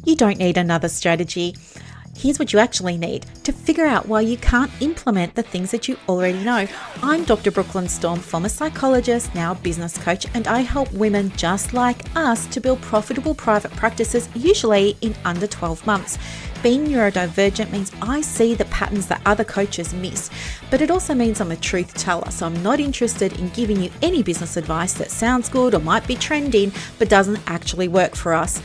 You don't need another strategy. Here's what you actually need to figure out why you can't implement the things that you already know. I'm Dr. Brooklyn Storm, former psychologist, now business coach, and I help women just like us to build profitable private practices, usually in under 12 months. Being neurodivergent means I see the patterns that other coaches miss, but it also means I'm a truth teller, so I'm not interested in giving you any business advice that sounds good or might be trending, but doesn't actually work for us.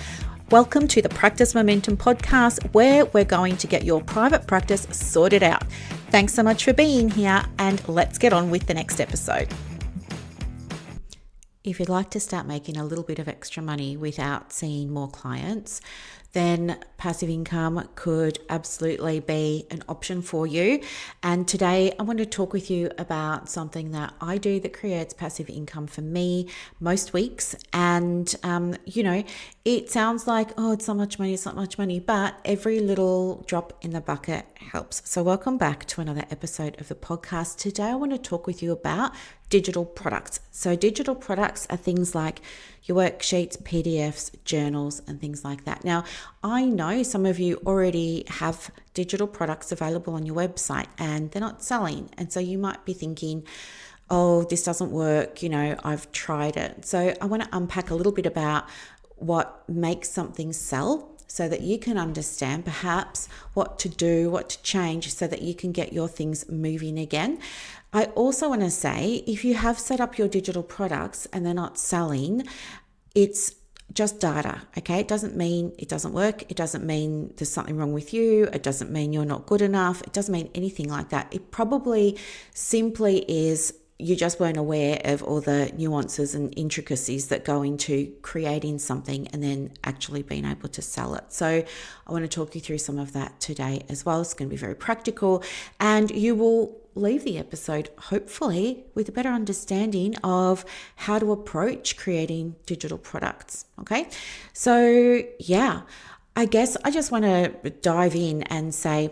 Welcome to the Practice Momentum podcast, where we're going to get your private practice sorted out. Thanks so much for being here, and let's get on with the next episode. If you'd like to start making a little bit of extra money without seeing more clients, then passive income could absolutely be an option for you. And today I want to talk with you about something that I do that creates passive income for me most weeks. And, it sounds like, oh, it's not much money, but every little drop in the bucket helps. So welcome back to another episode of the podcast. Today I want to talk with you about digital products. So digital products are things like your worksheets, PDFs, journals, and things like that. Now, I know some of you already have digital products available on your website and they're not selling. And so you might be thinking, oh, this doesn't work, I've tried it. So I want to unpack a little bit about what makes something sell, so that you can understand perhaps what to do, what to change, so that you can get your things moving again. I also want to say, if you have set up your digital products and they're not selling, it's just data, okay? It doesn't mean it doesn't work. It doesn't mean there's something wrong with you. It doesn't mean you're not good enough. It doesn't mean anything like that. It probably simply is you just weren't aware of all the nuances and intricacies that go into creating something and then actually being able to sell it. So I want to talk you through some of that today as well. It's going to be very practical, and you will leave the episode hopefully with a better understanding of how to approach creating digital products. Okay. So I guess I just want to dive in and say,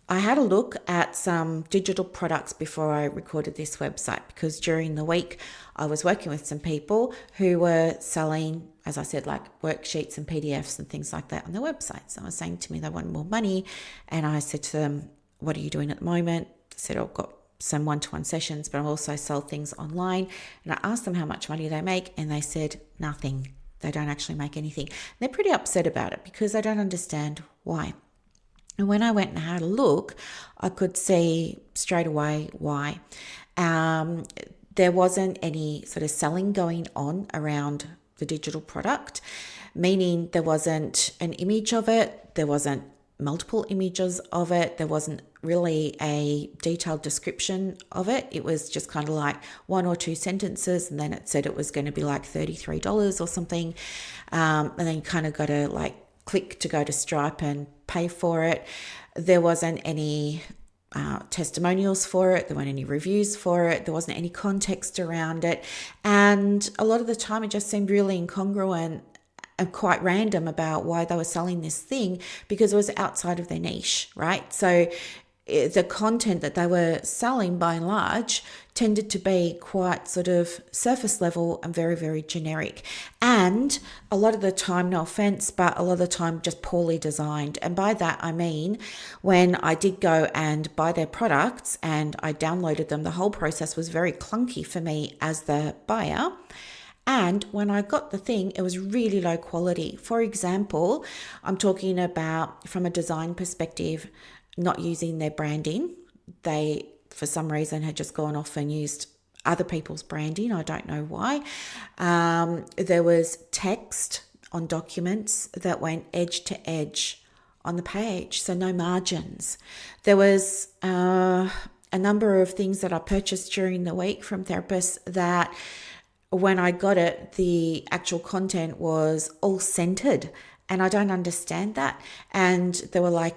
I had a look at some digital products before I recorded this website, because during the week I was working with some people who were selling, as I said, like worksheets and PDFs and things like that on their websites. And they were saying to me they wanted more money. And I said to them, what are you doing at the moment? I said, I've got some one-to-one sessions, but I also sell things online. And I asked them how much money they make, and they said nothing. They don't actually make anything. They're pretty upset about it because they don't understand why. And when I went and had a look, I could see straight away why. There wasn't any sort of selling going on around the digital product, meaning there wasn't an image of it, there wasn't multiple images of it, there wasn't really a detailed description of it. It was just kind of like one or two sentences, and then it said it was going to be like $33 or something. And then you kind of got to click to go to Stripe and pay for it. There wasn't any testimonials for it. There weren't any reviews for it. There wasn't any context around it. And a lot of the time it just seemed really incongruent and quite random about why they were selling this thing, because it was outside of their niche, right? So the content that they were selling by and large tended to be quite sort of surface level and very, very generic. And a lot of the time, no offense, but a lot of the time just poorly designed. And by that, I mean, when I did go and buy their products and I downloaded them, the whole process was very clunky for me as the buyer. And when I got the thing, it was really low quality. For example, I'm talking about from a design perspective, not using their branding. They, for some reason, had just gone off and used other people's branding. I don't know why. There was text on documents that went edge to edge on the page, so no margins. There was a number of things that I purchased during the week from therapists that when I got it, the actual content was all centered, and I don't understand that. And there were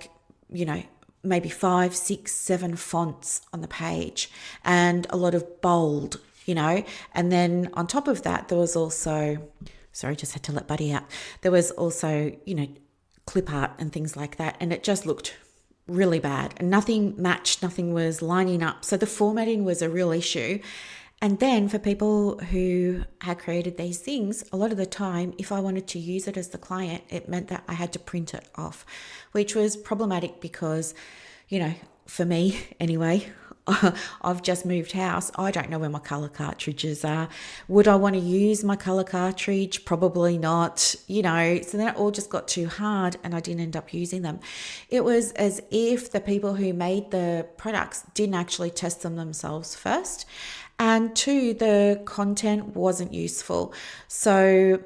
maybe 5, 6, 7 fonts on the page and a lot of bold, and then on top of that, there was also, just had to let Buddy out. There was also, clip art and things like that. And it just looked really bad and nothing matched, nothing was lining up. So the formatting was a real issue. And then for people who had created these things, a lot of the time, if I wanted to use it as the client, it meant that I had to print it off, which was problematic because, for me anyway, I've just moved house. I don't know where my color cartridges are. Would I want to use my color cartridge? Probably not, so then it all just got too hard and I didn't end up using them. It was as if the people who made the products didn't actually test them themselves first. And two, the content wasn't useful. So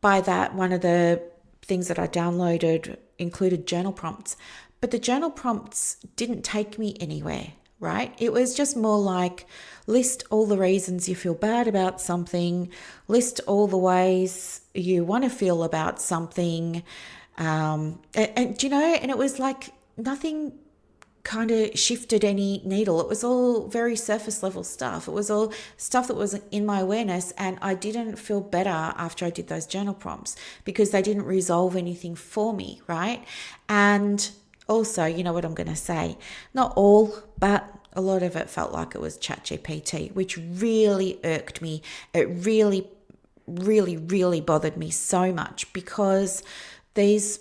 by that, one of the things that I downloaded included journal prompts, but the journal prompts didn't take me anywhere, right? It was just more like list all the reasons you feel bad about something, list all the ways you want to feel about something. And it was like nothing kind of shifted any needle. It was all very surface level stuff. It was all stuff that was in my awareness, and I didn't feel better after I did those journal prompts because they didn't resolve anything for me, right? And also, you know what I'm going to say, not all, but a lot of it felt like it was ChatGPT, which really irked me. It really, really, really bothered me so much because these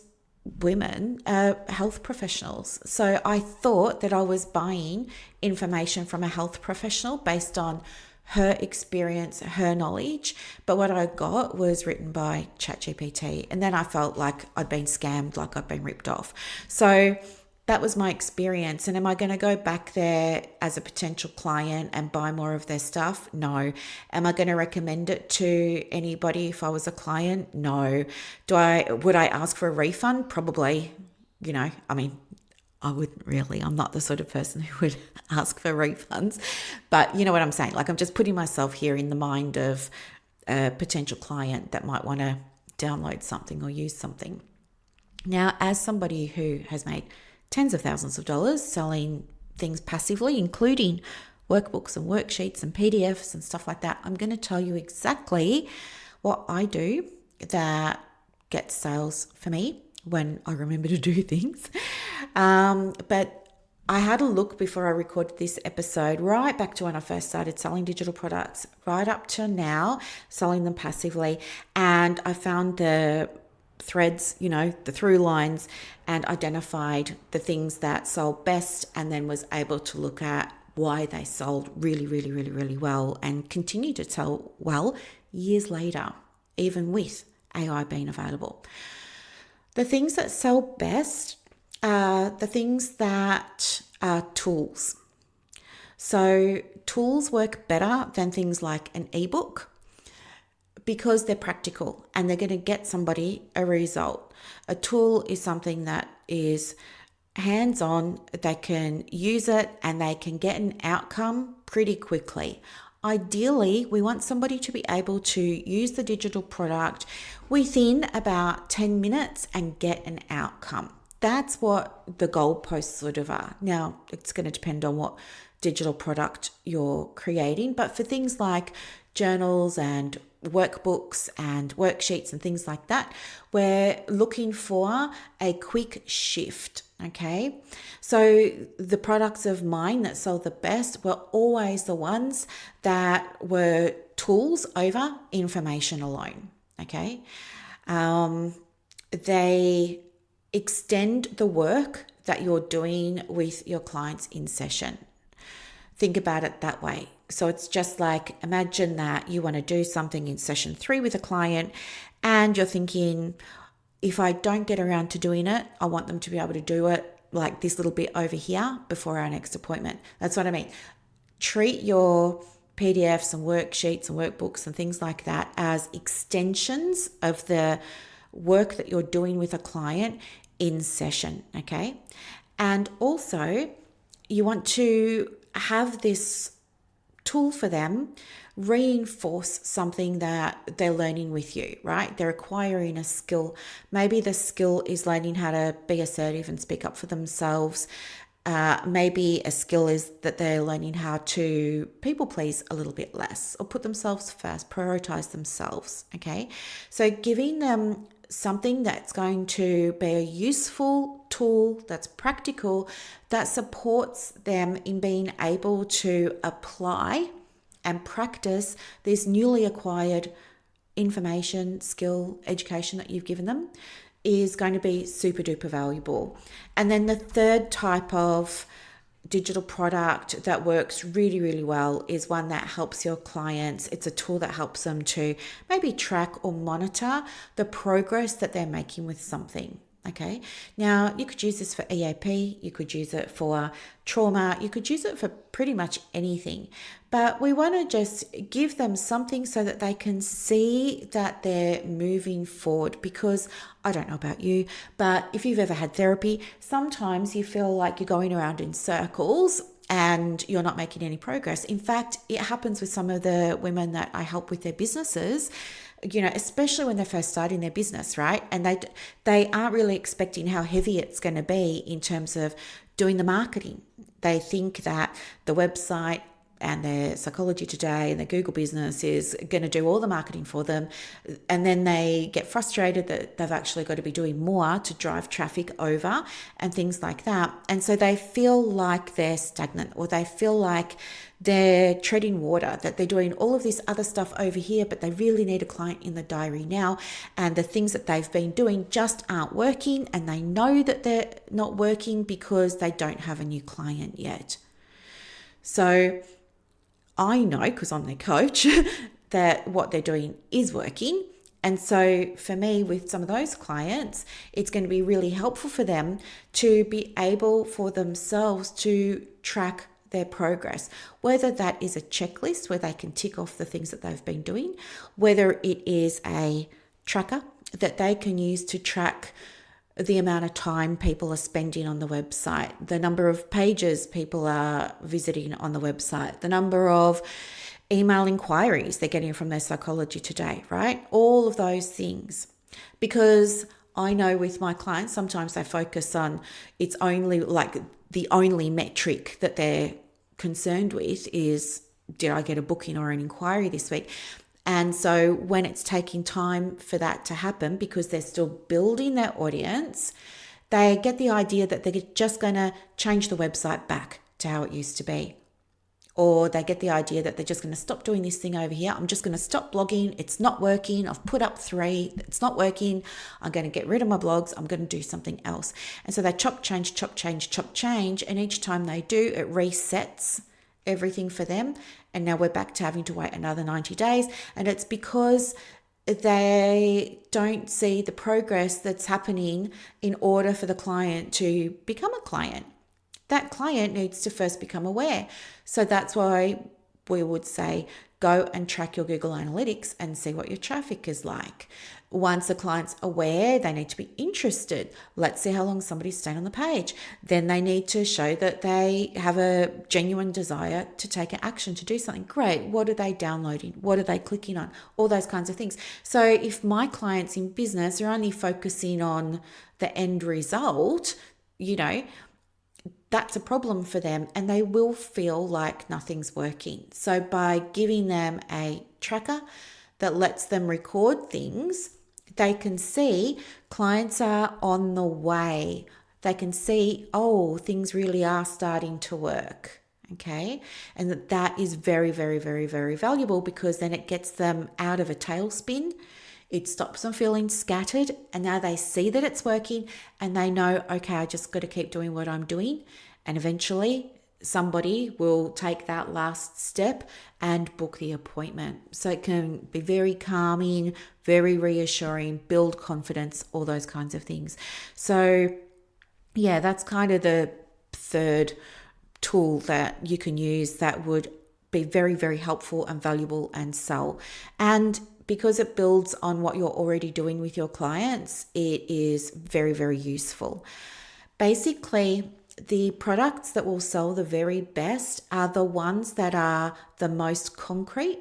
women are health professionals. So I thought that I was buying information from a health professional based on her experience, her knowledge, but what I got was written by ChatGPT. And then I felt like I'd been scammed, like I'd been ripped off. So that was my experience. And am I going to go back there as a potential client and buy more of their stuff? No. Am I going to recommend it to anybody if I was a client? No. Would I ask for a refund? Probably. I wouldn't really. I'm not the sort of person who would ask for refunds. But you know what I'm saying? Like, I'm just putting myself here in the mind of a potential client that might want to download something or use something. Now, as somebody who has made tens of thousands of dollars selling things passively, including workbooks and worksheets and PDFs and stuff like that, I'm going to tell you exactly what I do that gets sales for me when I remember to do things. But I had a look before I recorded this episode, right back to when I first started selling digital products, right up to now, selling them passively. And I found the threads, the through lines, and identified the things that sold best, and then was able to look at why they sold really, really, really, really well and continue to sell well years later, even with AI being available. The things that sell best are the things that are tools. So tools work better than things like an ebook because they're practical and they're going to get somebody a result. A tool is something that is hands-on, they can use it and they can get an outcome pretty quickly. Ideally, we want somebody to be able to use the digital product within about 10 minutes and get an outcome. That's what the goalposts sort of are. Now, it's going to depend on what digital product you're creating, but for things like journals and workbooks and worksheets and things like that, we're looking for a quick shift. Okay, so the products of mine that sold the best were always the ones that were tools over information alone. Okay, they extend the work that you're doing with your clients in session. Think about it that way. So it's just like, imagine that you want to do something in session 3 with a client and you're thinking, if I don't get around to doing it, I want them to be able to do it like this little bit over here before our next appointment. That's what I mean. Treat your PDFs and worksheets and workbooks and things like that as extensions of the work that you're doing with a client in session, okay? And also, you want to have this tool for them reinforce something that they're learning with you, right? They're acquiring a skill. Maybe the skill is learning how to be assertive and speak up for themselves. Maybe a skill is that they're learning how to people please a little bit less or put themselves first, prioritize themselves, okay? So giving them something that's going to be a useful tool, that's practical, that supports them in being able to apply and practice this newly acquired information, skill, education that you've given them is going to be super duper valuable. And then the third type of digital product that works really, really well is one that helps your clients. It's a tool that helps them to maybe track or monitor the progress that they're making with something. Okay, now you could use this for EAP, you could use it for trauma, you could use it for pretty much anything. But we want to just give them something so that they can see that they're moving forward. Because I don't know about you, but if you've ever had therapy, sometimes you feel like you're going around in circles and you're not making any progress. In fact, it happens with some of the women that I help with their businesses, especially when they're first starting their business, right? And they aren't really expecting how heavy it's going to be in terms of doing the marketing. They think that the website and their Psychology Today and their Google business is going to do all the marketing for them. And then they get frustrated that they've actually got to be doing more to drive traffic over and things like that. And so they feel like they're stagnant, or they feel like they're treading water, that they're doing all of this other stuff over here, but they really need a client in the diary now. And the things that they've been doing just aren't working. And they know that they're not working because they don't have a new client yet. So I know, because I'm their coach, that what they're doing is working. And so for me, with some of those clients, it's going to be really helpful for them to be able for themselves to track their progress, whether that is a checklist where they can tick off the things that they've been doing, whether it is a tracker that they can use to track the amount of time people are spending on the website, the number of pages people are visiting on the website, the number of email inquiries they're getting from their Psychology Today, right? All of those things. Because I know with my clients, sometimes they focus on it's only like the only metric that they're concerned with is, did I get a booking or an inquiry this week? And so when it's taking time for that to happen, because they're still building their audience, they get the idea that they're just going to change the website back to how it used to be. Or they get the idea that they're just going to stop doing this thing over here. I'm just going to stop blogging. It's not working. I've put up 3. It's not working. I'm going to get rid of my blogs. I'm going to do something else. And so they chop, change, chop, change, chop, change. And each time they do, it resets everything for them. And now we're back to having to wait another 90 days. And it's because they don't see the progress that's happening in order for the client to become a client. That client needs to first become aware. So that's why we would say, go and track your Google Analytics and see what your traffic is like. Once the client's aware, they need to be interested. Let's see how long somebody's stayed on the page. Then they need to show that they have a genuine desire to take an action, to do something. Great. What are they downloading? What are they clicking on? All those kinds of things. So if my clients in business are only focusing on the end result, that's a problem for them, and they will feel like nothing's working. So by giving them a tracker that lets them record things, they can see clients are on the way. They can see, things really are starting to work. Okay. And that is very, very, very, very valuable, because then it gets them out of a tailspin. It stops them feeling scattered, and now they see that it's working and they know, okay, I just got to keep doing what I'm doing. And eventually somebody will take that last step and book the appointment. So it can be very calming, very reassuring, build confidence, all those kinds of things. So yeah, that's kind of the third tool that you can use that would be very, very helpful and valuable and sell. And because it builds on what you're already doing with your clients, it is very, very useful. Basically, the products that will sell the very best are the ones that are the most concrete,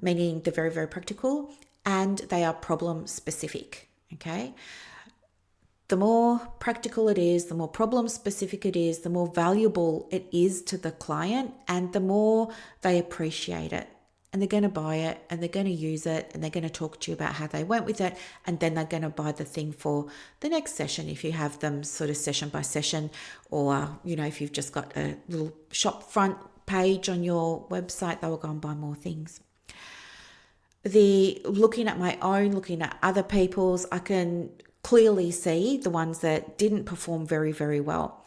meaning they're very, very practical, and they are problem specific. Okay. The more practical it is, the more problem specific it is, the more valuable it is to the client, and the more they appreciate it. And they're going to buy it, and they're going to use it, and they're going to talk to you about how they went with it. And then they're going to buy the thing for the next session if you have them sort of session by session, or, if you've just got a little shop front page on your website, they will go and buy more things. The looking at my own, looking at other people's, I can clearly see the ones that didn't perform very, very well.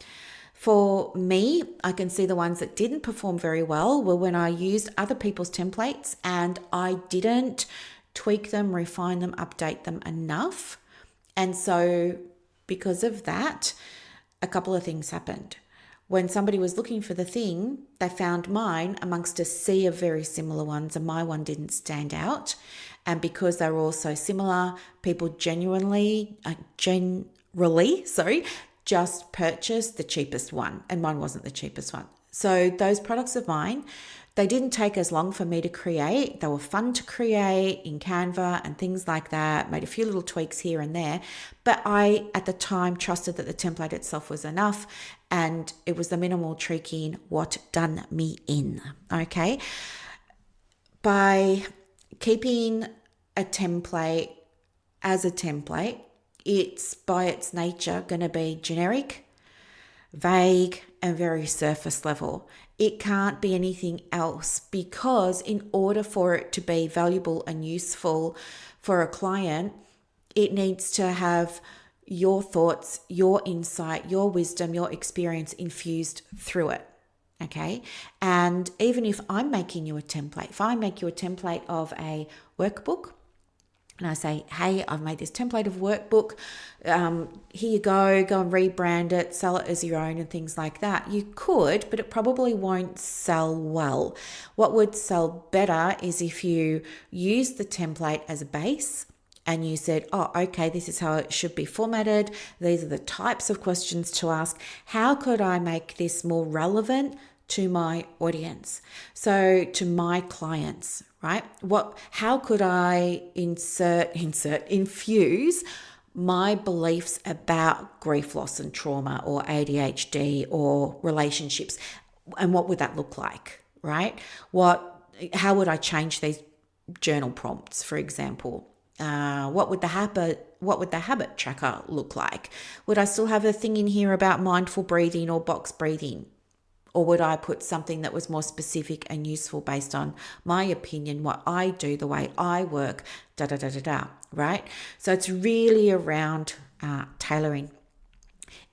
For me, I can see the ones that didn't perform very well were when I used other people's templates and I didn't tweak them, refine them, update them enough. And so because of that, a couple of things happened. When somebody was looking for the thing, they found mine amongst a sea of very similar ones, and my one didn't stand out. And because they were all so similar, people generally, just purchased the cheapest one, and mine wasn't the cheapest one. So those products of mine, they didn't take as long for me to create. They were fun to create in Canva and things like that, made a few little tweaks here and there. But I, at the time, trusted that the template itself was enough, and it was the minimal tweaking what done me in, okay? By keeping a template as a template, it's by its nature going to be generic, vague, and very surface level. It can't be anything else, because in order for it to be valuable and useful for a client, it needs to have your thoughts, your insight, your wisdom, your experience infused through it. Okay. And even if I'm making you a template, if I make you a template of a workbook, and I say, hey, I've made this template of workbook. Here you go and rebrand it, sell it as your own and things like that. You could, but it probably won't sell well. What would sell better is if you use the template as a base and you said, oh, okay, this is how it should be formatted. These are the types of questions to ask. How could I make this more relevant to my audience? So to my clients, right? How could I infuse my beliefs about grief, loss, and trauma, or ADHD, or relationships? And what would that look like, right? How would I change these journal prompts, for example? What would the habit tracker look like? Would I still have a thing in here about mindful breathing or box breathing? Or would I put something that was more specific and useful based on my opinion, what I do, the way I work, right? So it's really around tailoring.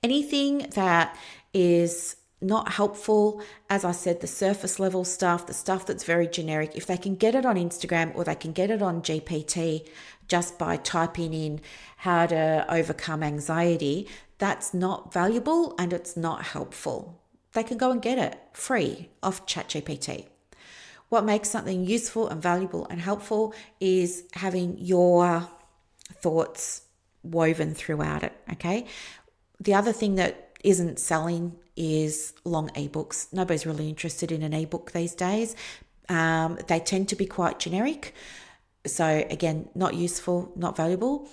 Anything that is not helpful, as I said, the surface level stuff, the stuff that's very generic, if they can get it on Instagram or they can get it on GPT just by typing in how to overcome anxiety, that's not valuable and it's not helpful. They can go and get it free off ChatGPT. What makes something useful and valuable and helpful is having your thoughts woven throughout it, okay? The other thing that isn't selling is long ebooks. Nobody's really interested in an ebook these days. They tend to be quite generic. So again, not useful, not valuable.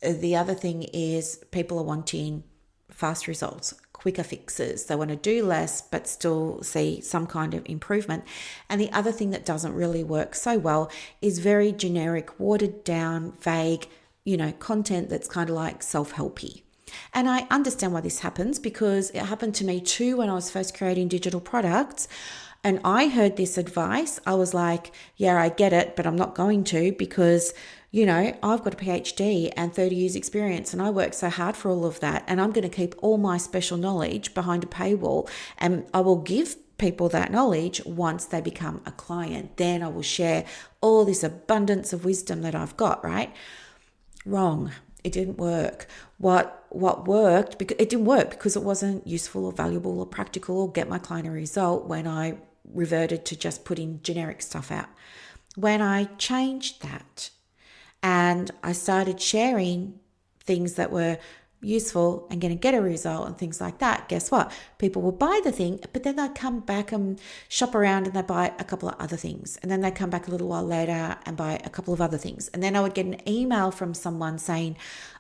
The other thing is people are wanting fast results, quicker fixes. They want to do less but still see some kind of improvement. And the other thing that doesn't really work so well is very generic, watered down, vague, content that's kind of like self-helpy. And I understand why this happens, because it happened to me too when I was first creating digital products. And I heard this advice. I was like, yeah, I get it, but I'm not going to, because I've got a PhD and 30 years experience, and I worked so hard for all of that. And I'm going to keep all my special knowledge behind a paywall, and I will give people that knowledge once they become a client. Then I will share all this abundance of wisdom that I've got, right? Wrong. It didn't work. What worked, because it didn't work because it wasn't useful or valuable or practical or get my client a result when I reverted to just putting generic stuff out. When I changed that, and I started sharing things that were useful and going to get a result and things like that, guess what? People will buy the thing, but then they'll come back and shop around and they buy a couple of other things. And then they come back a little while later and buy a couple of other things. And then I would get an email from someone saying,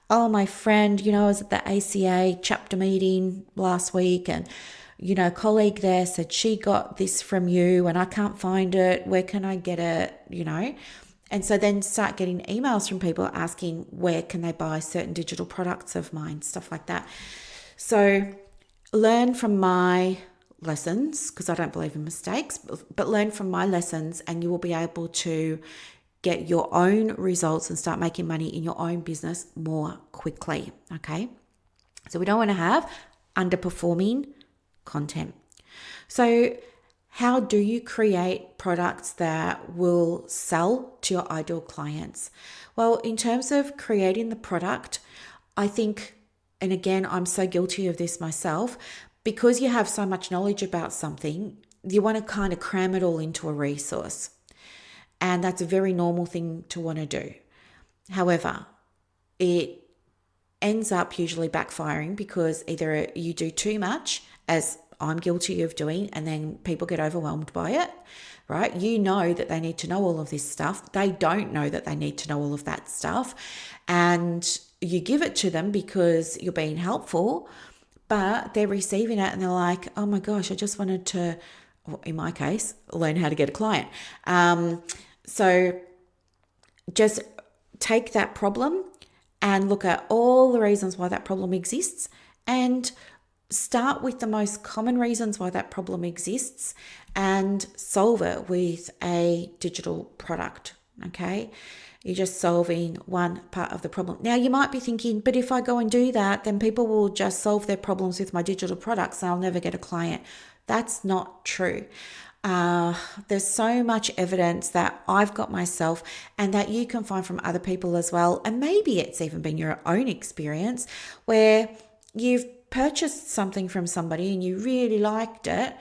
oh, my friend, I was at the ACA chapter meeting last week, and a colleague there said she got this from you and I can't find it. Where can I get it? And so then start getting emails from people asking where can they buy certain digital products of mine, stuff like that. So learn from my lessons, because I don't believe in mistakes, but learn from my lessons, and you will be able to get your own results and start making money in your own business more quickly. Okay. So we don't want to have underperforming content. So how do you create products that will sell to your ideal clients? Well, in terms of creating the product, I think, and again, I'm so guilty of this myself, because you have so much knowledge about something, you want to kind of cram it all into a resource. And that's a very normal thing to want to do. However, it ends up usually backfiring because either you do too much, as I'm guilty of doing, and then people get overwhelmed by it, right? You know that they need to know all of this stuff. They don't know that they need to know all of that stuff. And you give it to them because you're being helpful, but they're receiving it and they're like, oh my gosh, I just wanted to, in my case, learn how to get a client. So just take that problem and look at all the reasons why that problem exists, and start with the most common reasons why that problem exists and solve it with a digital product. Okay. You're just solving one part of the problem. Now you might be thinking, but if I go and do that, then people will just solve their problems with my digital products and I'll never get a client. That's not true. There's so much evidence that I've got myself and that you can find from other people as well. And maybe it's even been your own experience where you've purchased something from somebody and you really liked it,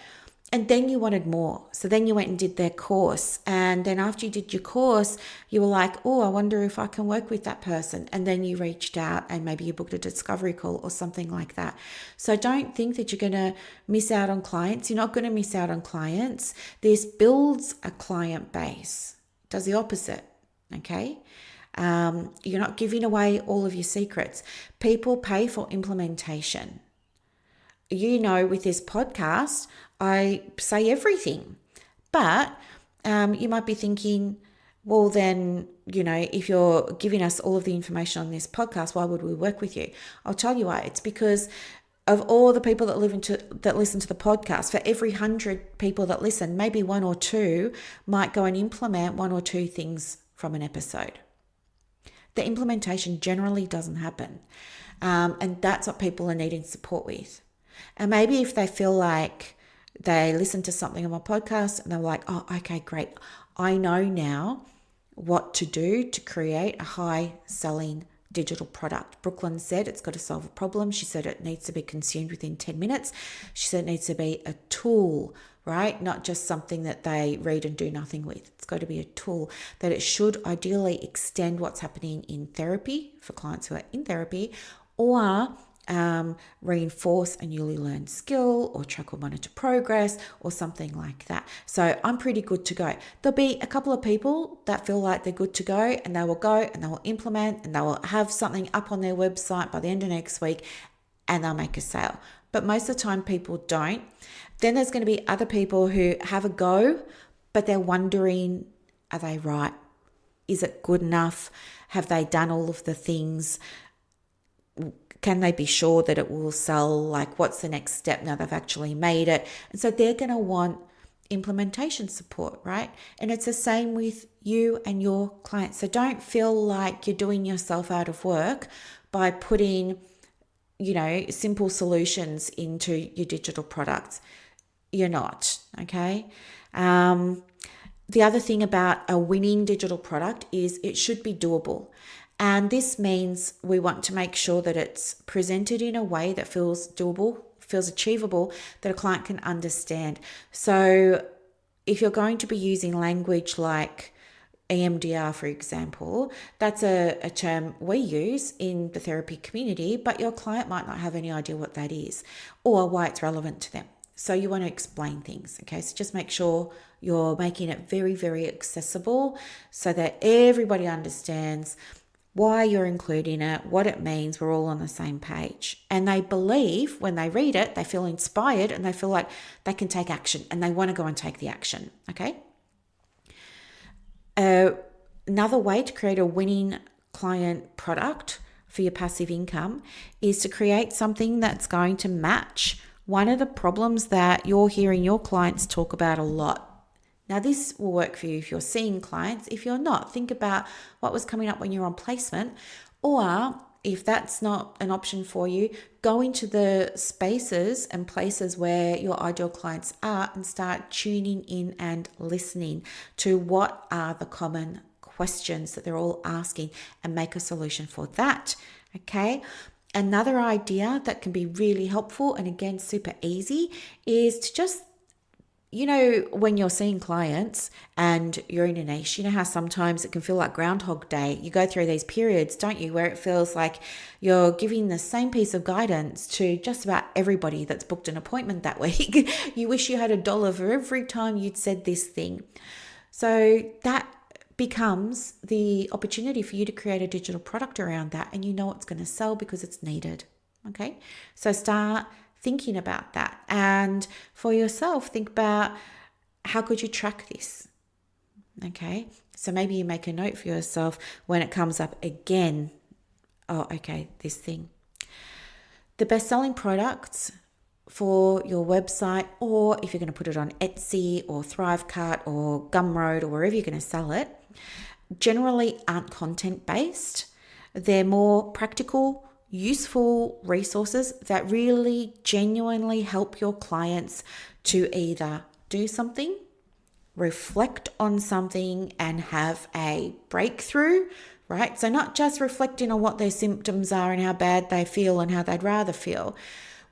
and then you wanted more. So then you went and did their course. And then after you did your course, you were like, oh, I wonder if I can work with that person. And then you reached out and maybe you booked a discovery call or something like that. So don't think that you're going to miss out on clients. You're not going to miss out on clients. This builds a client base. It does the opposite. Okay. You're not giving away all of your secrets. People pay for implementation. With this podcast, I say everything, but you might be thinking, well, then, if you're giving us all of the information on this podcast, why would we work with you? I'll tell you why. It's because of all the people that listen to the podcast. For every 100 people that listen, maybe one or two might go and implement one or two things from an episode. The implementation generally doesn't happen, and that's what people are needing support with. And maybe if they feel like they listen to something on my podcast and they're like, oh, okay, great. I know now what to do to create a high selling digital product. Brooklyn said it's got to solve a problem. She said it needs to be consumed within 10 minutes. She said it needs to be a tool, right? Not just something that they read and do nothing with. It's got to be a tool that it should ideally extend what's happening in therapy for clients who are in therapy, or reinforce a newly learned skill, or track or monitor progress, or something like that. So I'm pretty good to go. There'll be a couple of people that feel like they're good to go, and they will go and they will implement and they will have something up on their website by the end of next week and they'll make a sale. But most of the time people don't. Then there's going to be other people who have a go, but they're wondering, are they right? Is it good enough? Have they done all of the things? Can they be sure that it will sell? Like, what's the next step now they've actually made it? And so they're going to want implementation support, right? And it's the same with you and your clients. So don't feel like you're doing yourself out of work by putting, simple solutions into your digital products. You're not, okay? The other thing about a winning digital product is it should be doable. And this means we want to make sure that it's presented in a way that feels doable, feels achievable, that a client can understand. So if you're going to be using language like EMDR, for example, that's a term we use in the therapy community, but your client might not have any idea what that is or why it's relevant to them. So you want to explain things, okay? So just make sure you're making it very, very accessible so that everybody understands why you're including it, what it means, we're all on the same page. And they believe when they read it, they feel inspired and they feel like they can take action and they want to go and take the action, okay? Another way to create a winning client product for your passive income is to create something that's going to match one of the problems that you're hearing your clients talk about a lot. Now, this will work for you if you're seeing clients. If you're not, think about what was coming up when you're on placement, or if that's not an option for you, go into the spaces and places where your ideal clients are and start tuning in and listening to what are the common questions that they're all asking and make a solution for that. Okay. Another idea that can be really helpful and again, super easy is to just, when you're seeing clients and you're in a niche, you know how sometimes it can feel like Groundhog Day. You go through these periods, don't you, where it feels like you're giving the same piece of guidance to just about everybody that's booked an appointment that week. You wish you had $1 for every time you'd said this thing. So that becomes the opportunity for you to create a digital product around that, and you know it's going to sell because it's needed. Okay, so start thinking about that, and for yourself, think about how could you track this. Okay, so maybe you make a note for yourself when it comes up again. Oh, okay, this thing. The best-selling products for your website, or if you're going to put it on Etsy or Thrivecart or Gumroad or wherever you're going to sell it, generally aren't content-based. They're more practical, useful resources that really genuinely help your clients to either do something, reflect on something, and have a breakthrough, right? So not just reflecting on what their symptoms are and how bad they feel and how they'd rather feel.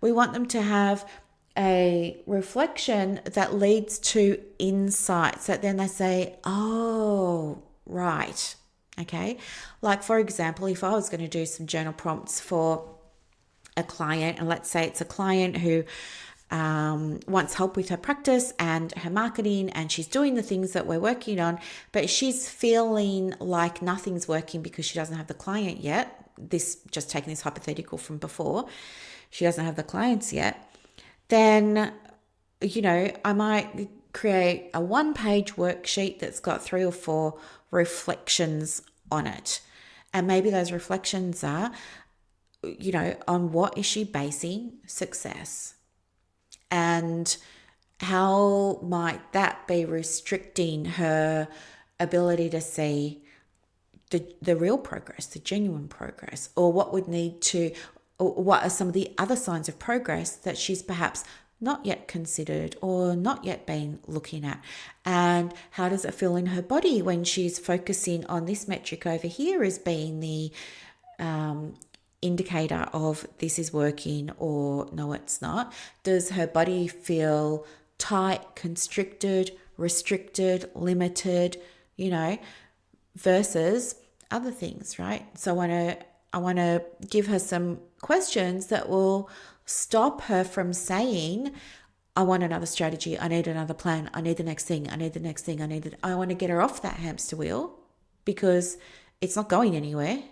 We want them to have a reflection that leads to insights that then they say, oh, right. Okay. Like, for example, if I was going to do some journal prompts for a client, and let's say it's a client who wants help with her practice and her marketing, and she's doing the things that we're working on, but she's feeling like nothing's working because she doesn't have the client yet. Just taking this hypothetical from before, she doesn't have the clients yet. Then, I might create a 1-page worksheet that's got 3 or 4 reflections on it. And maybe those reflections are, on what is she basing success? And how might that be restricting her ability to see the real progress, the genuine progress? Or what are some of the other signs of progress that she's perhaps not yet considered or not yet been looking at? And how does it feel in her body when she's focusing on this metric over here as being the indicator of this is working or no, it's not? Does her body feel tight, constricted, restricted, limited, versus other things, right? So I want to give her some questions that will stop her from saying, I want another strategy, I need another plan, I need the next thing, I need the next thing, I want to get her off that hamster wheel because it's not going anywhere.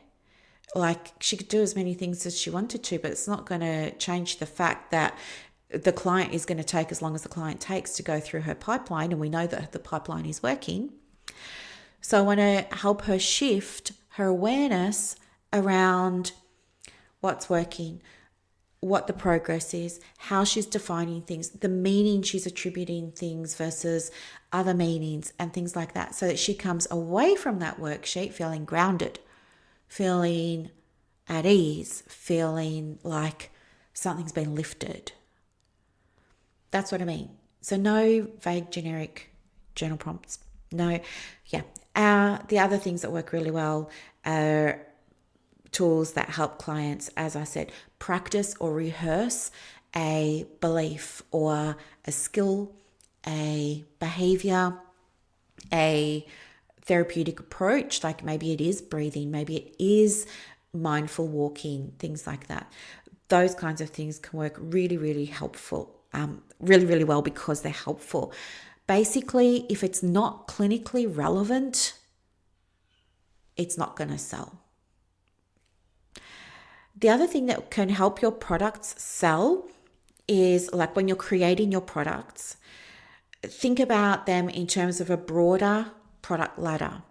Like, she could do as many things as she wanted to, but it's not going to change the fact that the client is going to take as long as the client takes to go through her pipeline, and we know that the pipeline is working. So I want to help her shift her awareness around what's working, what the progress is, how she's defining things, the meaning she's attributing things versus other meanings and things like that, so that she comes away from that worksheet feeling grounded, feeling at ease, feeling like something's been lifted. That's what I mean. So no vague generic journal prompts. No, yeah. The other things that work really well are tools that help clients, as I said, practice or rehearse a belief or a skill, a behavior, a therapeutic approach, like maybe it is breathing, maybe it is mindful walking, things like that. Those kinds of things can work really, really helpful, really well because they're helpful. Basically, if it's not clinically relevant, it's not going to sell. The other thing that can help your products sell is, like, when you're creating your products, think about them in terms of a broader product ladder.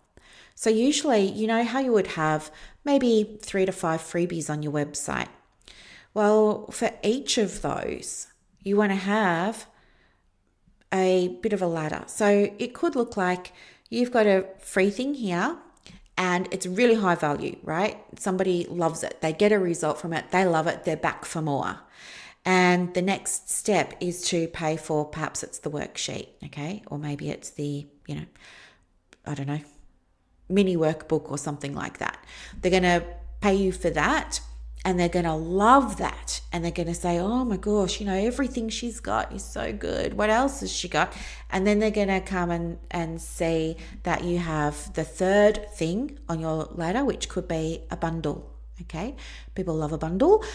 So usually, you know how you would have maybe 3 to 5 freebies on your website. Well, for each of those, you want to have a bit of a ladder. So it could look like you've got a free thing here and it's really high value, right? Somebody loves it. They get a result from it. They love it. They're back for more. And the next step is to pay for, perhaps it's the worksheet, okay? Or maybe it's the, I don't know, mini workbook or something like that. They're going to pay you for that and they're going to love that. And they're going to say, oh my gosh, everything she's got is so good. What else has she got? And then they're going to come and see that you have the third thing on your ladder, which could be a bundle, okay? People love a bundle.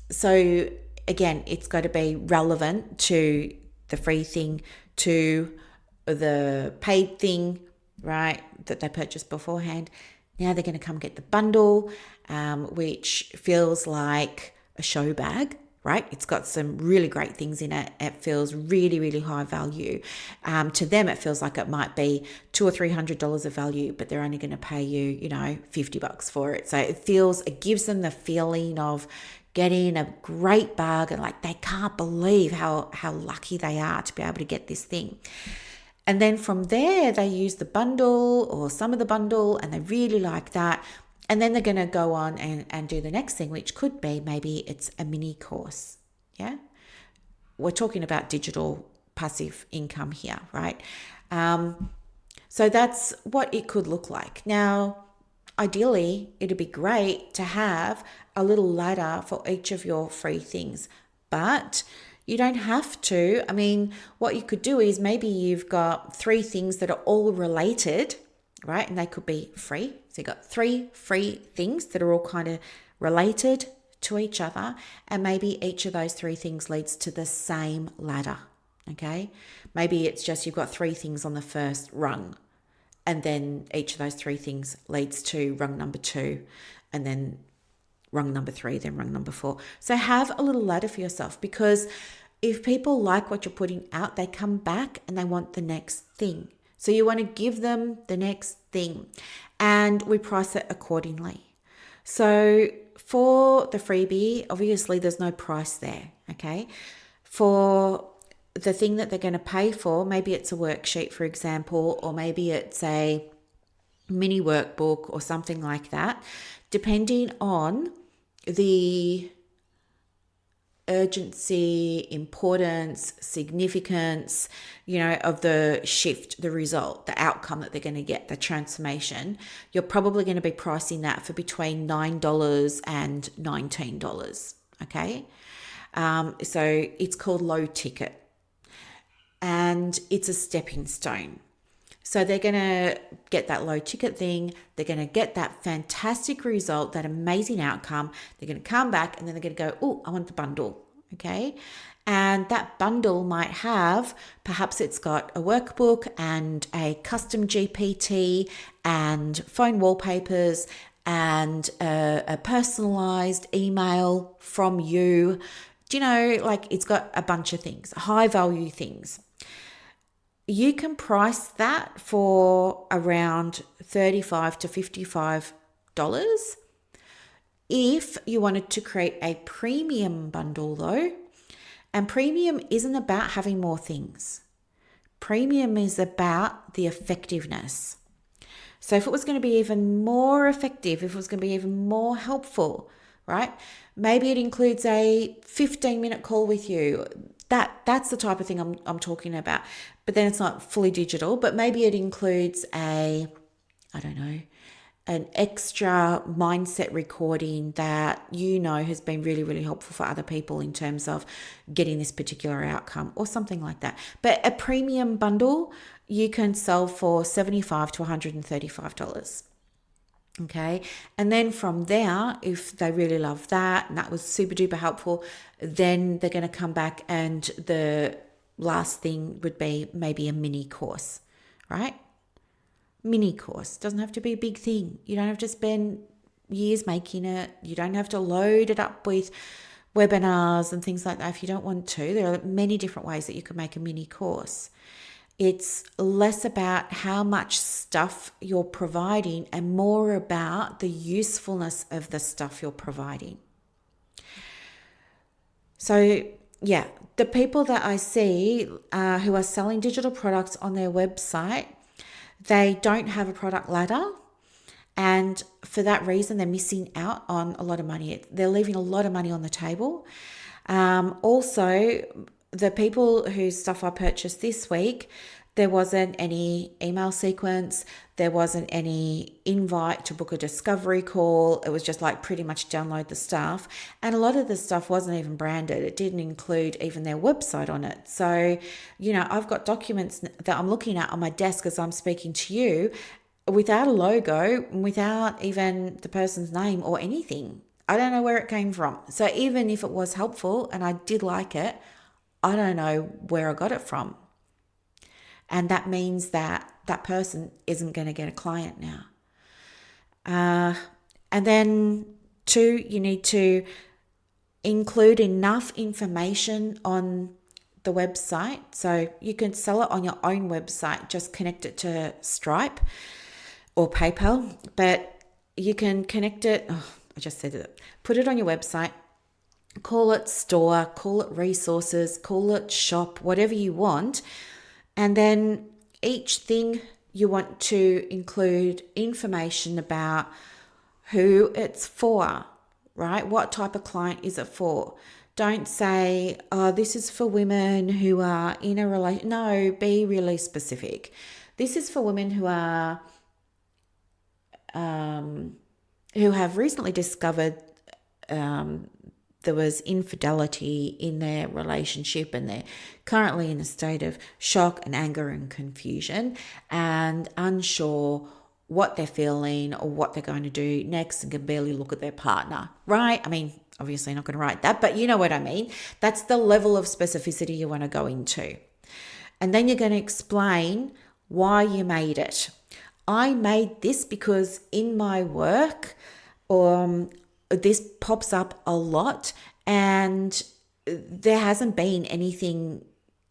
So again, it's got to be relevant to the free thing, to the paid thing, right, that they purchased beforehand. Now they're going to come get the bundle, which feels like a show bag, right? It's got some really great things in it. It feels really, really high value. To them, it feels like it might be $200 or $300 of value, but they're only going to pay you, $50 for it. So it gives them the feeling of getting a great bargain. Like they can't believe how lucky they are to be able to get this thing. And then from there, they use the bundle or some of the bundle and they really like that. And then they're going to go on and do the next thing, which could be maybe it's a mini course. Yeah. We're talking about digital passive income here, right? So that's what it could look like. Now, ideally, it'd be great to have a little ladder for each of your free things, but you don't have to. I mean, what you could do is maybe you've got 3 things that are all related, right? And they could be free. So you've got 3 free things that are all kind of related to each other. And maybe each of those 3 things leads to the same ladder, okay? Maybe it's just you've got 3 things on the first rung. And then each of those 3 things leads to rung number 2. And then rung number 3, then rung number 4. So have a little ladder for yourself, because if people like what you're putting out, they come back and they want the next thing. So you want to give them the next thing, and we price it accordingly. So for the freebie, obviously there's no price there, okay? For the thing that they're going to pay for, maybe it's a worksheet, for example, or maybe it's a mini workbook or something like that, depending on the urgency, importance, significance, of the shift, the result, the outcome that they're going to get, the transformation. You're probably going to be pricing that for between $9 and $19, okay? So it's called low ticket, and it's a stepping stone. So they're going to get that low ticket thing. They're going to get that fantastic result, that amazing outcome. They're going to come back and then they're going to go, oh, I want the bundle. Okay. And that bundle might have, perhaps it's got a workbook and a custom GPT and phone wallpapers and a personalized email from you. Do you know, like it's got a bunch of things, high value things. You can price that for around $35 to $55. If you wanted to create a premium bundle though, and premium isn't about having more things. Premium is about the effectiveness. So if it was going to be even more effective, if it was going to be even more helpful, right? Maybe it includes a 15-minute call with you. That's the type of thing I'm talking about. But then it's not fully digital, but maybe it includes an extra mindset recording that has been really, really helpful for other people in terms of getting this particular outcome or something like that. But a premium bundle you can sell for $75 to $135. Okay. And then from there, if they really love that and that was super duper helpful, then they're going to come back and the last thing would be maybe a mini course, right? Mini course doesn't have to be a big thing. You don't have to spend years making it. You don't have to load it up with webinars and things like that if you don't want to. There are many different ways that you can make a mini course. It's less about how much stuff you're providing and more about the usefulness of the stuff you're providing. So yeah, the people that I see who are selling digital products on their website, they don't have a product ladder. And for that reason, they're missing out on a lot of money. They're leaving a lot of money on the table. Also, the people whose stuff I purchased this week, there wasn't any email sequence. There wasn't any invite to book a discovery call. It was just like pretty much download the stuff. And a lot of the stuff wasn't even branded. It didn't include even their website on it. So, I've got documents that I'm looking at on my desk as I'm speaking to you without a logo, without even the person's name or anything. I don't know where it came from. So even if it was helpful and I did like it, I don't know where I got it from. And that means that that person isn't going to get a client now. And then two, you need to include enough information on the website. So you can sell it on your own website, just connect it to Stripe or PayPal, but you can connect it. I just said it. Put it on your website, call it store, call it resources, call it shop, whatever you want. And then each thing you want to include information about who it's for, right? What type of client is it for? Don't say, oh, this is for women who are in a relation. No, be really specific. This is for women who are who have recently discovered there was infidelity in their relationship and they're currently in a state of shock and anger and confusion and unsure what they're feeling or what they're going to do next and can barely look at their partner, right? I mean, obviously not going to write that, but you know what I mean. That's the level of specificity you want to go into. And then you're going to explain why you made it. I made this because in my work, this pops up a lot and there hasn't been anything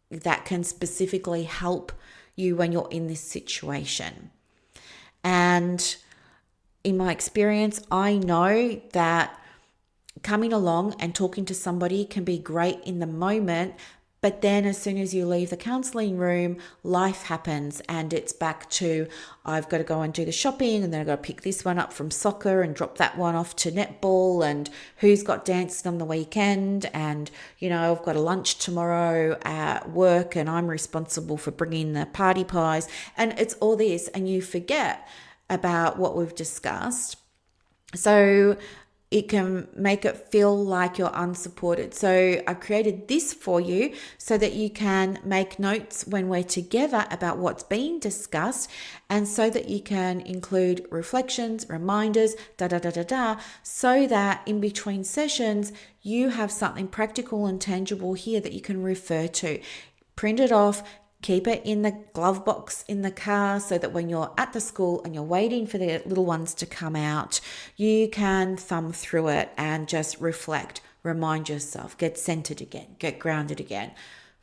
that can specifically help you when you're in this situation. And in my experience, I know that coming along and talking to somebody can be great in the moment, but then as soon as you leave the counseling room, life happens and it's back to, I've got to go and do the shopping and then I've got to pick this one up from soccer and drop that one off to netball and who's got dancing on the weekend and, I've got a lunch tomorrow at work and I'm responsible for bringing the party pies and it's all this and you forget about what we've discussed. So it can make it feel like you're unsupported. So I've created this for you so that you can make notes when we're together about what's being discussed and so that you can include reflections, reminders, so that in between sessions, you have something practical and tangible here that you can refer to. Print it off, keep it in the glove box in the car so that when you're at the school and you're waiting for the little ones to come out, you can thumb through it and just reflect, remind yourself, get centered again, get grounded again,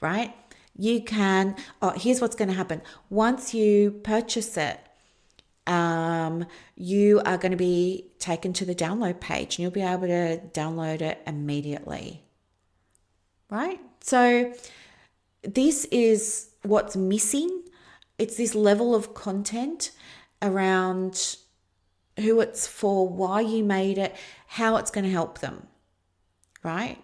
right? You can, here's what's going to happen. Once you purchase it, you are going to be taken to the download page and you'll be able to download it immediately, right? So this is what's missing. It's this level of content around who it's for, why you made it, how it's going to help them, right?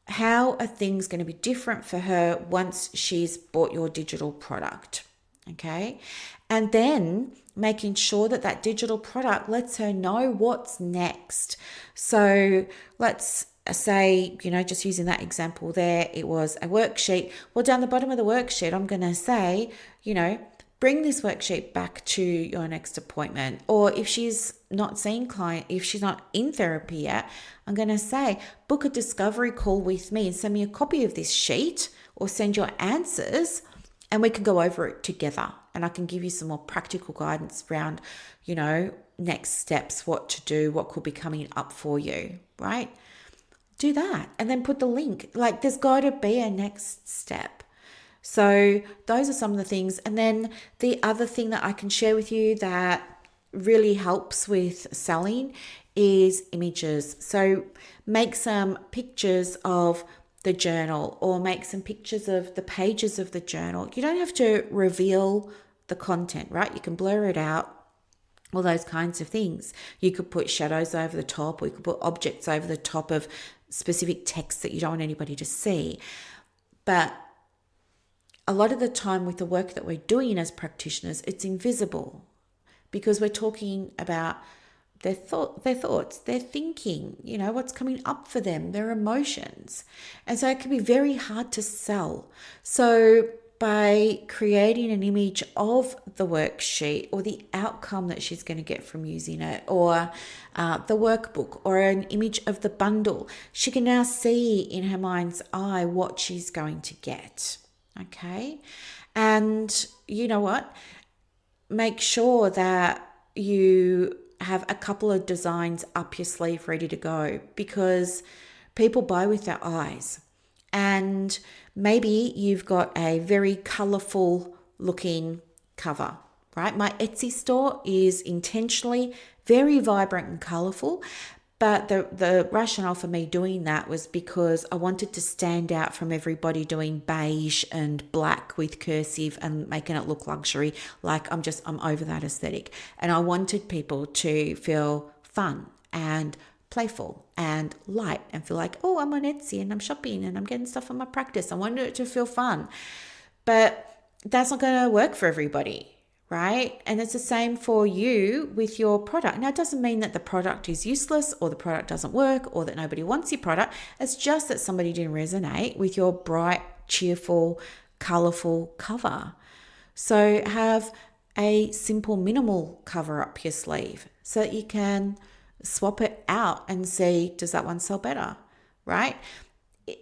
How are things going to be different for her once she's bought your digital product, okay? And then making sure that that digital product lets her know what's next. So let's say, just using that example there, it was a worksheet. Well, down the bottom of the worksheet, I'm going to say, bring this worksheet back to your next appointment. Or if she's not seeing client, if she's not in therapy yet, I'm going to say, book a discovery call with me and send me a copy of this sheet or send your answers and we can go over it together. And I can give you some more practical guidance around, next steps, what to do, what could be coming up for you, right? Do that and then put the link. Like there's got to be a next step. So those are some of the things. And then the other thing that I can share with you that really helps with selling is images. So make some pictures of the journal or make some pictures of the pages of the journal. You don't have to reveal the content, right? You can blur it out, all those kinds of things. You could put shadows over the top, or you could put objects over the top of specific text that you don't want anybody to see. But a lot of the time with the work that we're doing as practitioners, it's invisible because we're talking about their thoughts, their thinking, what's coming up for them, their emotions. And so it can be very hard to sell. So by creating an image of the worksheet or the outcome that she's going to get from using it, or the workbook, or an image of the bundle, she can now see in her mind's eye what she's going to get. Okay. And you know what? Make sure that you have a couple of designs up your sleeve ready to go, because people buy with their eyes. And maybe you've got a very colorful looking cover, right? My Etsy store is intentionally very vibrant and colorful. But the rationale for me doing that was because I wanted to stand out from everybody doing beige and black with cursive and making it look luxury. Like I'm over that aesthetic. And I wanted people to feel fun and playful and light and feel like, oh, I'm on Etsy and I'm shopping and I'm getting stuff for my practice. I wanted it to feel fun. But that's not going to work for everybody. Right? And it's the same for you with your product. Now, it doesn't mean that the product is useless or the product doesn't work or that nobody wants your product. It's just that somebody didn't resonate with your bright, cheerful, colorful cover. So have a simple, minimal cover up your sleeve so that you can swap it out and see, does that one sell better? Right?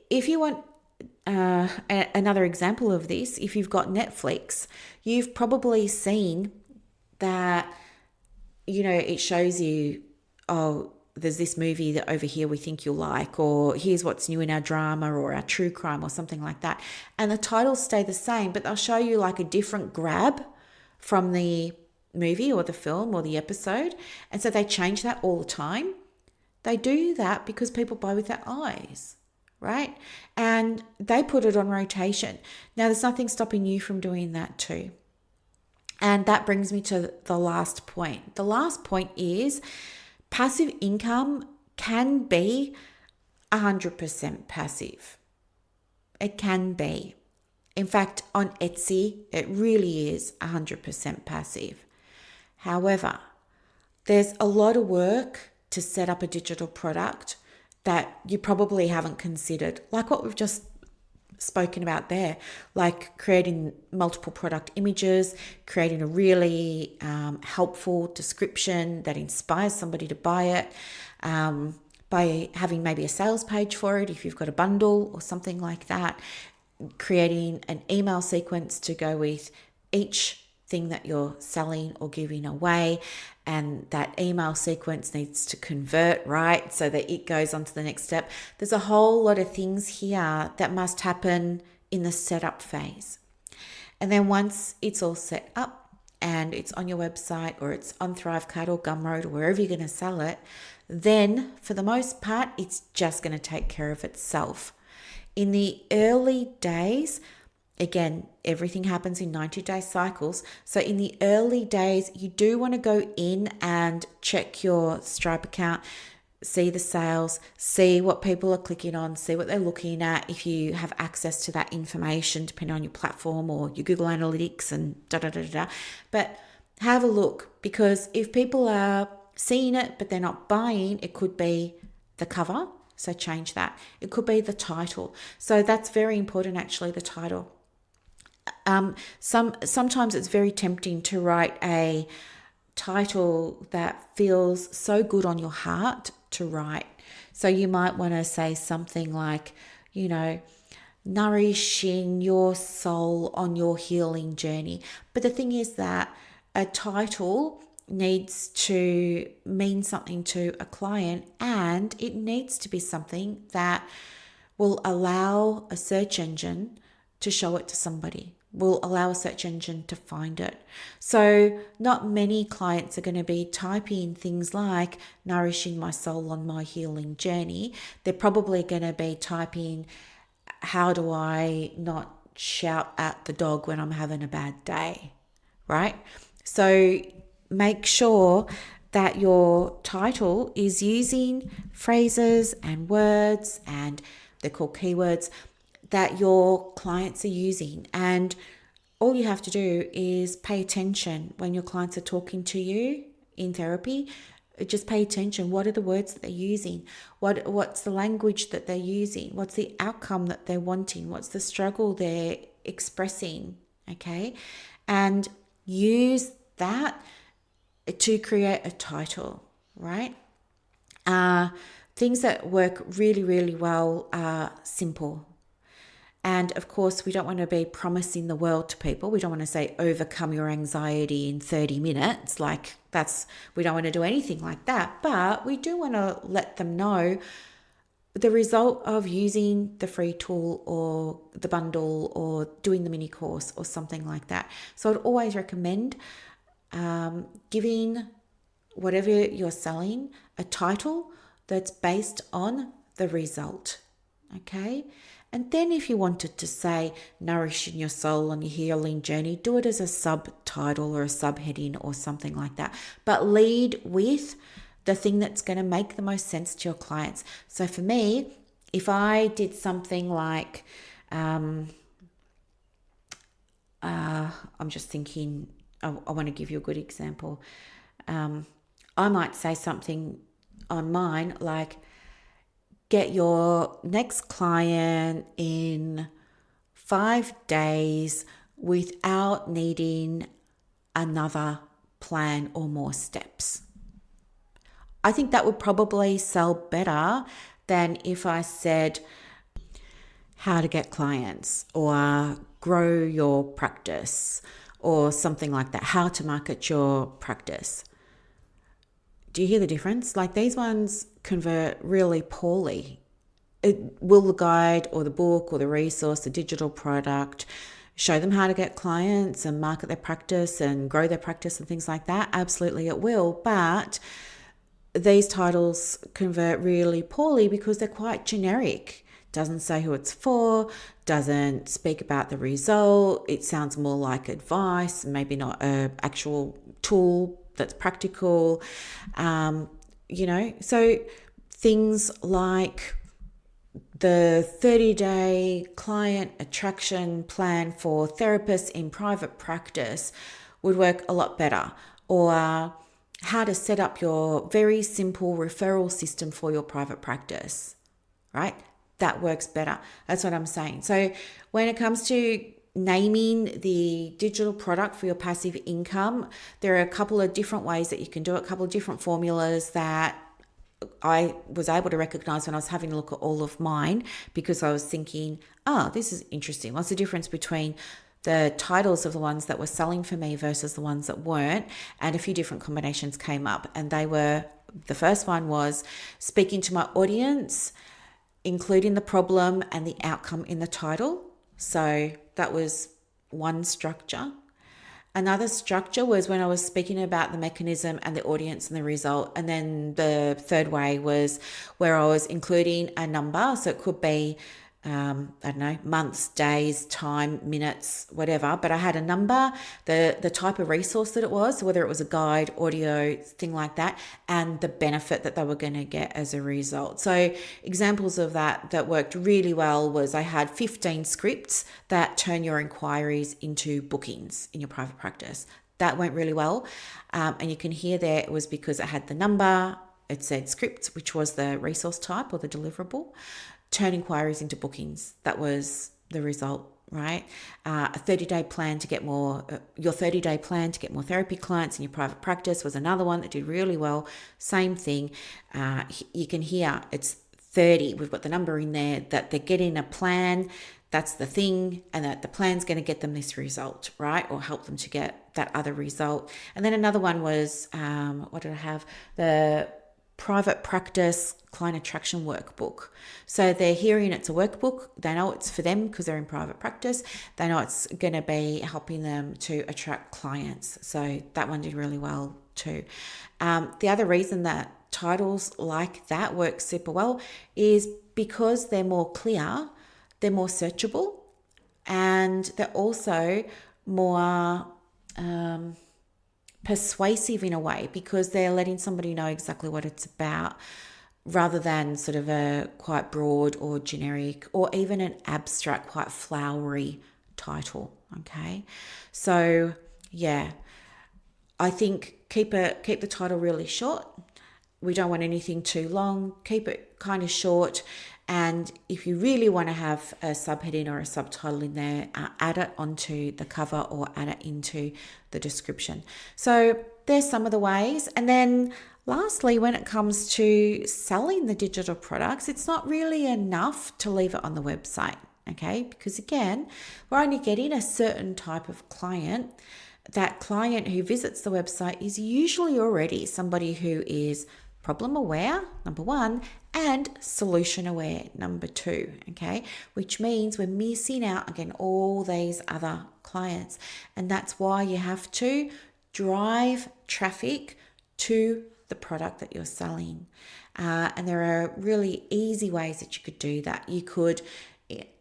If you want another example of this, if you've got Netflix, you've probably seen that, it shows you, oh, there's this movie that over here we think you'll like, or here's what's new in our drama or our true crime or something like that. And the titles stay the same, but they'll show you like a different grab from the movie or the film or the episode. And so they change that all the time. They do that because people buy with their eyes. Right? And they put it on rotation. Now, there's nothing stopping you from doing that too. And that brings me to the last point. The last point is passive income can be 100% passive. It can be. In fact, on Etsy, it really is 100% passive. However, there's a lot of work to set up a digital product that you probably haven't considered, like what we've just spoken about there, like creating multiple product images, creating a really helpful description that inspires somebody to buy it, by having maybe a sales page for it if you've got a bundle or something like that, creating an email sequence to go with each thing that you're selling or giving away. And that email sequence needs to convert, right? So that it goes on to the next step. There's a whole lot of things here that must happen in the setup phase. And then once it's all set up and it's on your website or it's on Thrivecart or Gumroad or wherever you're going to sell it, then for the most part, it's just going to take care of itself. In the early days, again, everything happens in 90-day cycles. So in the early days, you do want to go in and check your Stripe account, see the sales, see what people are clicking on, see what they're looking at, if you have access to that information, depending on your platform or your Google Analytics and da-da-da-da. But have a look, because if people are seeing it but they're not buying, it could be the cover. So change that. It could be the title. So that's very important, actually, the title. Sometimes it's very tempting to write a title that feels so good on your heart to write. So you might want to say something like, nourishing your soul on your healing journey. But the thing is that a title needs to mean something to a client, and it needs to be something that will allow a search engine to show it to somebody, will allow a search engine to find it. So not many clients are going to be typing things like nourishing my soul on my healing journey. They're probably going to be typing how do I not shout at the dog when I'm having a bad day, right? So make sure that your title is using phrases and words, and they're called keywords, that your clients are using. And all you have to do is pay attention when your clients are talking to you in therapy. Just pay attention. What are the words that they're using? What's the language that they're using? What's the outcome that they're wanting? What's the struggle they're expressing? Okay. And use that to create a title, right? Things that work really, really well are simple. And of course, we don't want to be promising the world to people. We don't want to say overcome your anxiety in 30 minutes. We don't want to do anything like that. But we do want to let them know the result of using the free tool or the bundle or doing the mini course or something like that. So I'd always recommend giving whatever you're selling a title that's based on the result. Okay. And then if you wanted to say nourishing your soul on your healing journey, do it as a subtitle or a subheading or something like that. But lead with the thing that's going to make the most sense to your clients. So for me, if I did something like, I'm just thinking, I want to give you a good example. I might say something on mine like, get your next client in 5 days without needing another plan or more steps. I think that would probably sell better than if I said how to get clients or grow your practice or something like that, how to market your practice. Do you hear the difference? Like, these ones convert really poorly. Will the guide or the book or the resource, the digital product, show them how to get clients and market their practice and grow their practice and things like that? Absolutely it will. But these titles convert really poorly because they're quite generic. Doesn't say who it's for, doesn't speak about the result. It sounds more like advice, maybe not an actual tool that's practical. So things like the 30-day client attraction plan for therapists in private practice would work a lot better. Or how to set up your very simple referral system for your private practice, right? That works better. That's what I'm saying. So when it comes to naming the digital product for your passive income, there are a couple of different ways that you can do it, a couple of different formulas that I was able to recognize when I was having a look at all of mine, because I was thinking, this is interesting. What's the difference between the titles of the ones that were selling for me versus the ones that weren't? And a few different combinations came up, and the first one was speaking to my audience, including the problem and the outcome in the title. So that was one structure. Another structure was when I was speaking about the mechanism and the audience and the result. And then the third way was where I was including a number. So it could be, months, days, time, minutes, whatever. But I had a number, the type of resource that it was, so whether it was a guide, audio, thing like that, and the benefit that they were going to get as a result. So examples of that worked really well was I had 15 scripts that turn your inquiries into bookings in your private practice. That went really well. And you can hear there it was because it had the number, it said scripts, which was the resource type or the deliverable. Turn inquiries into bookings. That was the result, right? A 30-day plan to get more, your 30-day plan to get more therapy clients in your private practice was another one that did really well. Same thing. You can hear it's 30. We've got the number in there that they're getting a plan. That's the thing. And that the plan's going to get them this result, right? Or help them to get that other result. And then another one was, what did I have? The private practice client attraction workbook. So they're hearing it's a workbook. They know it's for them because they're in private practice. They know it's going to be helping them to attract clients. So that one did really well too. The other reason that titles like that work super well is because they're more clear. they're more searchable, and they're also more persuasive in a way, because they're letting somebody know exactly what it's about, rather than sort of a quite broad or generic or even an abstract, quite flowery title. Okay. So yeah, I think keep the title really short. We don't want anything too long. Keep it kind of short. And if you really want to have a subheading or a subtitle in there, add it onto the cover or add it into the description. So there's some of the ways. And then lastly, when it comes to selling the digital products, it's not really enough to leave it on the website, okay? Because again, we're only getting a certain type of client. That client who visits the website is usually already somebody who is problem aware, number one, and solution aware, number two, okay? Which means we're missing out again all these other clients. And that's why you have to drive traffic to the product that you're selling. And there are really easy ways that you could do that. You could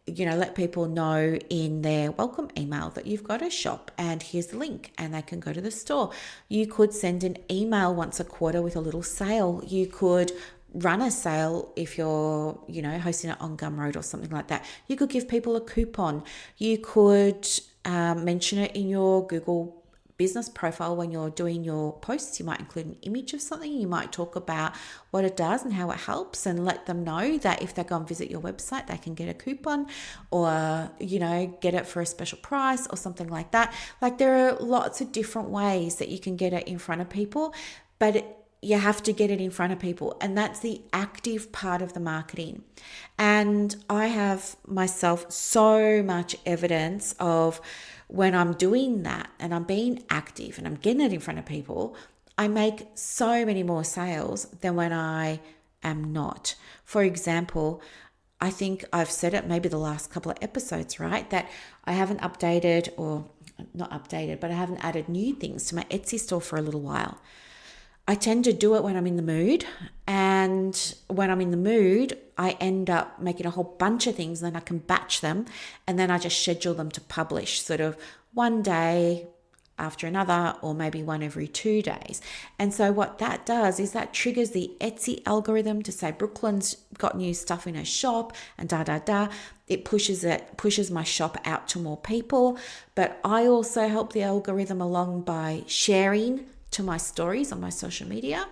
let people know in their welcome email that you've got a shop and here's the link and they can go to the store. You could send an email once a quarter with a little sale. You could run a sale if you're, hosting it on Gumroad or something like that. You could give people a coupon. You could mention it in your Google business profile when you're doing your posts. You might include an image of something. You might talk about what it does and how it helps, and let them know that if they go and visit your website, they can get a coupon or, get it for a special price or something like that. Like, there are lots of different ways that you can get it in front of people, but you have to get it in front of people. And that's the active part of the marketing. And I have myself so much evidence of when I'm doing that and I'm being active and I'm getting it in front of people, I make so many more sales than when I am not. For example, I think I've said it maybe the last couple of episodes, right? That I haven't updated, or not updated, but I haven't added new things to my Etsy store for a little while. I tend to do it when I'm in the mood, and when I'm in the mood, I end up making a whole bunch of things, and then I can batch them, and then I just schedule them to publish sort of one day after another, or maybe one every 2 days. And so what that does is that triggers the Etsy algorithm to say Brooklyn's got new stuff in her shop and It pushes my shop out to more people. But I also help the algorithm along by sharing to my stories on my social media.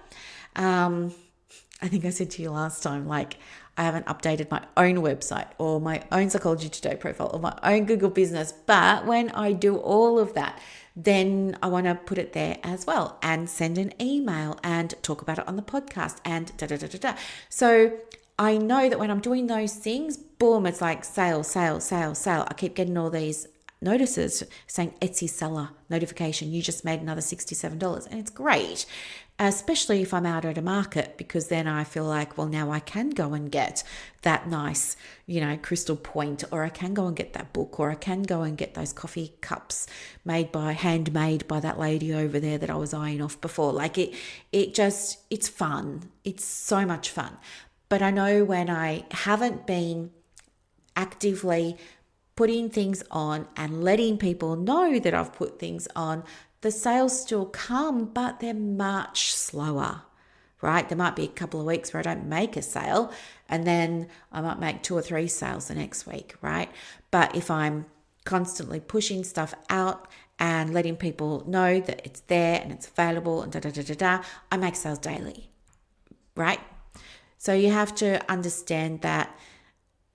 I think I said to you last time, like, I haven't updated my own website or my own Psychology Today profile or my own Google business. But when I do all of that, then I want to put it there as well and send an email and talk about it on the podcast and So I know that when I'm doing those things, boom, it's like sale. I keep getting all these notices saying Etsy seller notification, you just made another $67. And it's great, especially if I'm out at a market, because then I feel like, well, now I can go and get that nice, crystal point, or I can go and get that book, or I can go and get those coffee cups handmade by that lady over there that I was eyeing off before. Like it's fun. It's so much fun. But I know when I haven't been actively putting things on and letting people know that I've put things on, the sales still come, but they're much slower, right? There might be a couple of weeks where I don't make a sale, and then I might make 2 or 3 sales the next week, right? But if I'm constantly pushing stuff out and letting people know that it's there and it's available and I make sales daily, right? So you have to understand that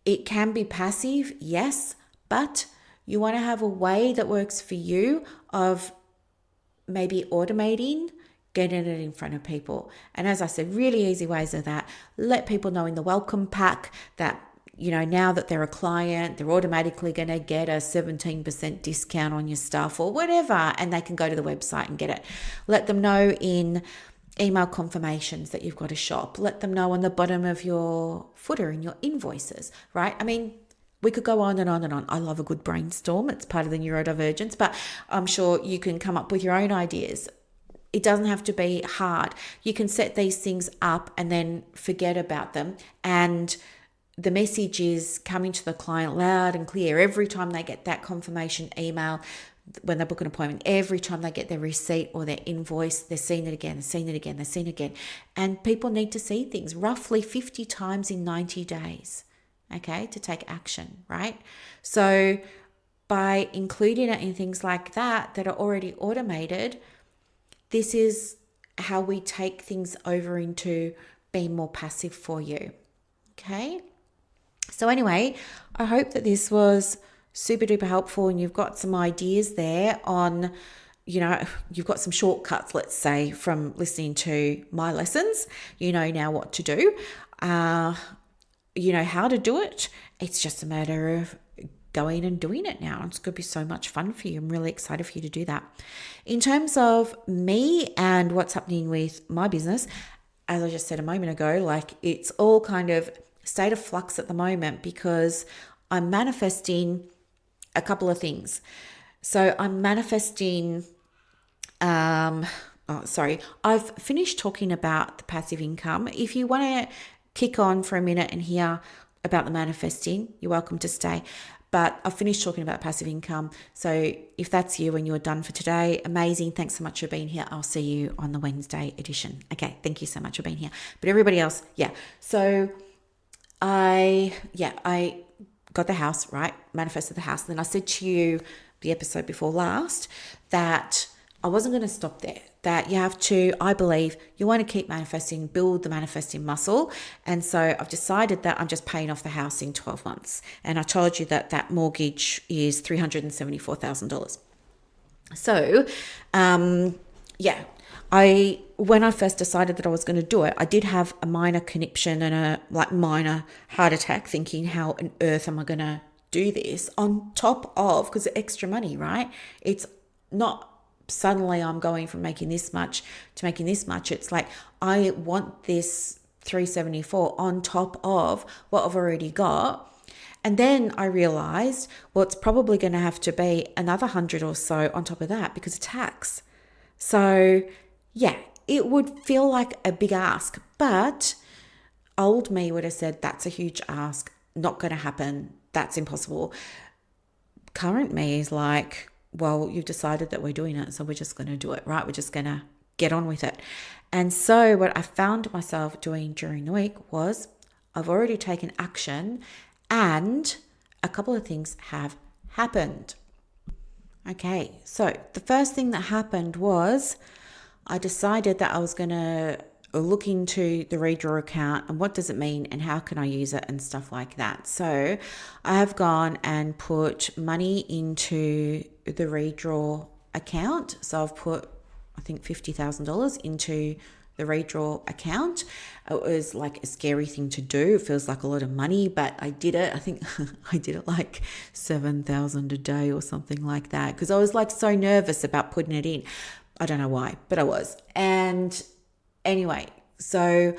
it can be passive, yes, but you want to have a way that works for you of maybe automating, getting it in front of people. And as I said, really easy ways of that. Let people know in the welcome pack that, now that they're a client, they're automatically going to get a 17% discount on your stuff or whatever, and they can go to the website and get it. Let them know in email confirmations that you've got a shop. Let them know on the bottom of your footer in your invoices, right? I mean, we could go on and on and on. I love a good brainstorm. It's part of the neurodivergence, but I'm sure you can come up with your own ideas. It doesn't have to be hard. You can set these things up and then forget about them and the message is coming to the client loud and clear every time they get that confirmation email, when they book an appointment, every time they get their receipt or their invoice, they're seeing it again, they're seeing it again, they're seeing it again. And people need to see things roughly 50 times in 90 days, okay, to take action, right? So by including it in things like that are already automated, this is how we take things over into being more passive for you, okay? So anyway, I hope that this was super duper helpful and you've got some ideas there on, you've got some shortcuts, let's say, from listening to my lessons. You know now what to do. You know how to do it. It's just a matter of going and doing it now. It's going to be so much fun for you. I'm really excited for you to do that. In terms of me and what's happening with my business, as I just said a moment ago, like it's all kind of state of flux at the moment because I'm manifesting a couple of things. So I'm manifesting, I've finished talking about the passive income. If you want to kick on for a minute and hear about the manifesting, you're welcome to stay. But I've finished talking about passive income. So if that's you and you're done for today, amazing. Thanks so much for being here. I'll see you on the Wednesday edition. Okay, thank you so much for being here. But everybody else, yeah. So I got the house, right? Manifested the house. Then I said to you the episode before last that I wasn't going to stop there, that you have to, I believe, you want to keep manifesting, build the manifesting muscle. And so I've decided that I'm just paying off the house in 12 months. And I told you that that mortgage is $374,000. So, when I first decided that I was going to do it, I did have a minor conniption and a minor heart attack thinking, how on earth am I going to do this on top of, because it's extra money, right? It's not suddenly I'm going from making this much to making this much. It's like, I want this 374 on top of what I've already got. And then I realized, well, it's probably going to have to be another 100 or so on top of that because of tax. So yeah, it would feel like a big ask, but old me would have said, that's a huge ask, not going to happen, that's impossible. Current me is like, well, you've decided that we're doing it, so we're just going to do it, right? We're just going to get on with it. And so what I found myself doing during the week was I've already taken action and a couple of things have happened. Okay, so the first thing that happened was I decided that I was going to look into the redraw account and what does it mean and how can I use it and stuff like that. So I have gone and put money into the redraw account. So I've put, I think, $50,000 into the redraw account. It was like a scary thing to do. It feels like a lot of money, but I did it. I think I did it like 7,000 a day or something like that because I was like so nervous about putting it in. I don't know why, but I was. And anyway, so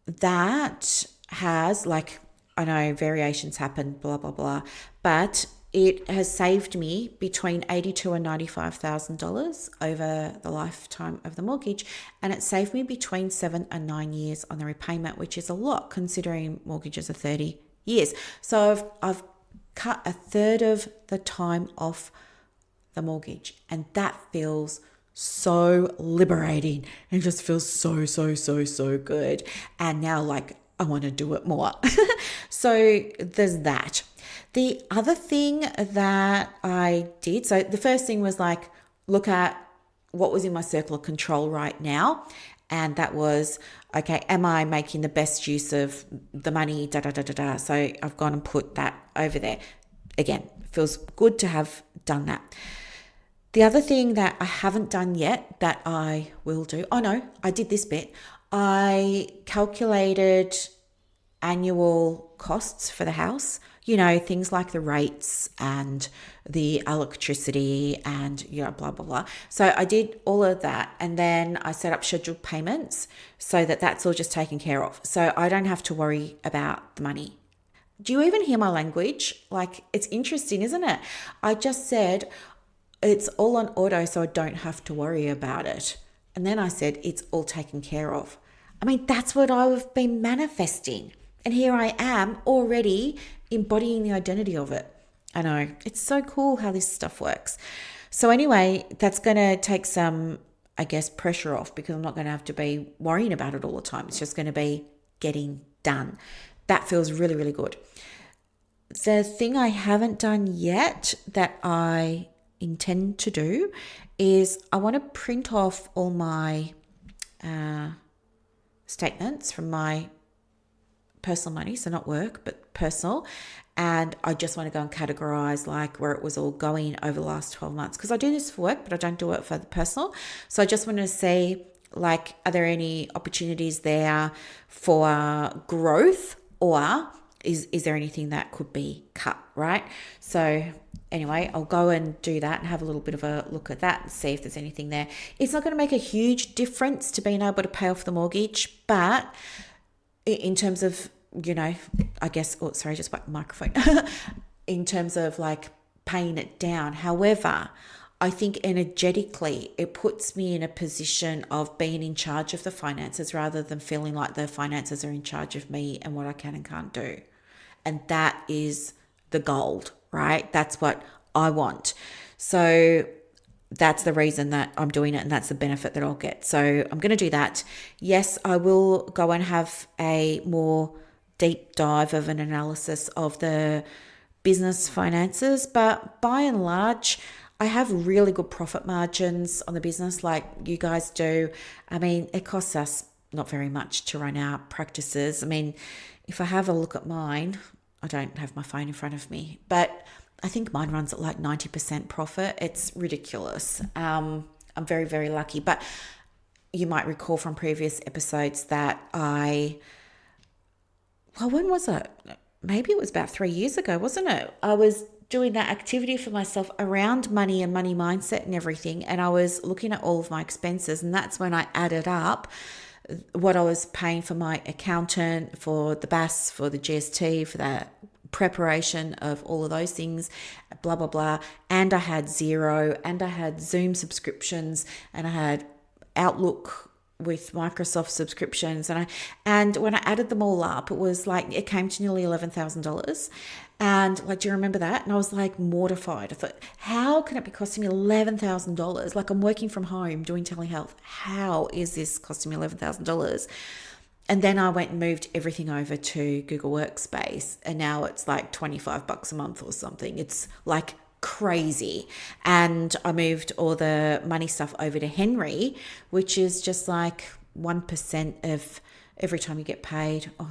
that has, like, I know variations happen, blah, blah, blah, but it has saved me between $82,000 and $95,000 over the lifetime of the mortgage. And it saved me between 7 and 9 years on the repayment, which is a lot considering mortgages are 30 years. So I've cut a third of the time off the mortgage, and that feels so liberating and just feels so good. And now, like, I want to do it more. So there's that. The other thing that I did, so the first thing was like, look at what was in my circle of control right now. And that was, okay, am I making the best use of the money? So I've gone and put that over there. Again, feels good to have done that. The other thing that I haven't done yet that I will do, oh no, I did this bit. I calculated annual costs for the house, things like the rates and the electricity and, blah, blah, blah. So I did all of that. And then I set up scheduled payments so that that's all just taken care of. So I don't have to worry about the money. Do you even hear my language? Like, it's interesting, isn't it? I just said it's all on auto, so I don't have to worry about it. And then I said it's all taken care of. I mean, that's what I've been manifesting. And here I am already embodying the identity of it. I know, it's so cool how this stuff works. So anyway, that's going to take some, I guess, pressure off, because I'm not going to have to be worrying about it all the time. It's just going to be getting done. That feels really, really good. The thing I haven't done yet that I intend to do is I want to print off all my statements from my personal money, so not work, but personal. And I just want to go and categorize like where it was all going over the last 12 months. Because I do this for work, but I don't do it for the personal. So I just want to see, like, are there any opportunities there for growth, or is there anything that could be cut, right? So anyway, I'll go and do that and have a little bit of a look at that and see if there's anything there. It's not going to make a huge difference to being able to pay off the mortgage, but in terms of, I guess, just by the microphone, in terms of like paying it down. However, I think energetically it puts me in a position of being in charge of the finances rather than feeling like the finances are in charge of me and what I can and can't do. And that is the gold, right? That's what I want. So that's the reason that I'm doing it, and that's the benefit that I'll get. So I'm going to do that. Yes, I will go and have a more deep dive of an analysis of the business finances, but by and large, I have really good profit margins on the business like you guys do. I mean, it costs us not very much to run our practices. I mean, if I have a look at mine, I don't have my phone in front of me, but I think mine runs at like 90% profit. It's ridiculous. I'm very, very lucky. But you might recall from previous episodes that when was it? Maybe it was about 3 years ago, wasn't it? I was doing that activity for myself around money and money mindset and everything. And I was looking at all of my expenses. And that's when I added up what I was paying for my accountant, for the BAS, for the GST, for the preparation of all of those things, blah, blah, blah. And I had Xero, and I had Zoom subscriptions, and I had Outlook with Microsoft subscriptions. And when I added them all up, it came to nearly $11,000. And like, do you remember that? And I was like mortified. I thought, how can it be costing me $11,000? Like, I'm working from home doing telehealth. How is this costing me $11,000? And then I went and moved everything over to Google Workspace. And now it's like $25 a month or something. It's like crazy. And I moved all the money stuff over to Henry, which is just like 1% of every time you get paid. Oh,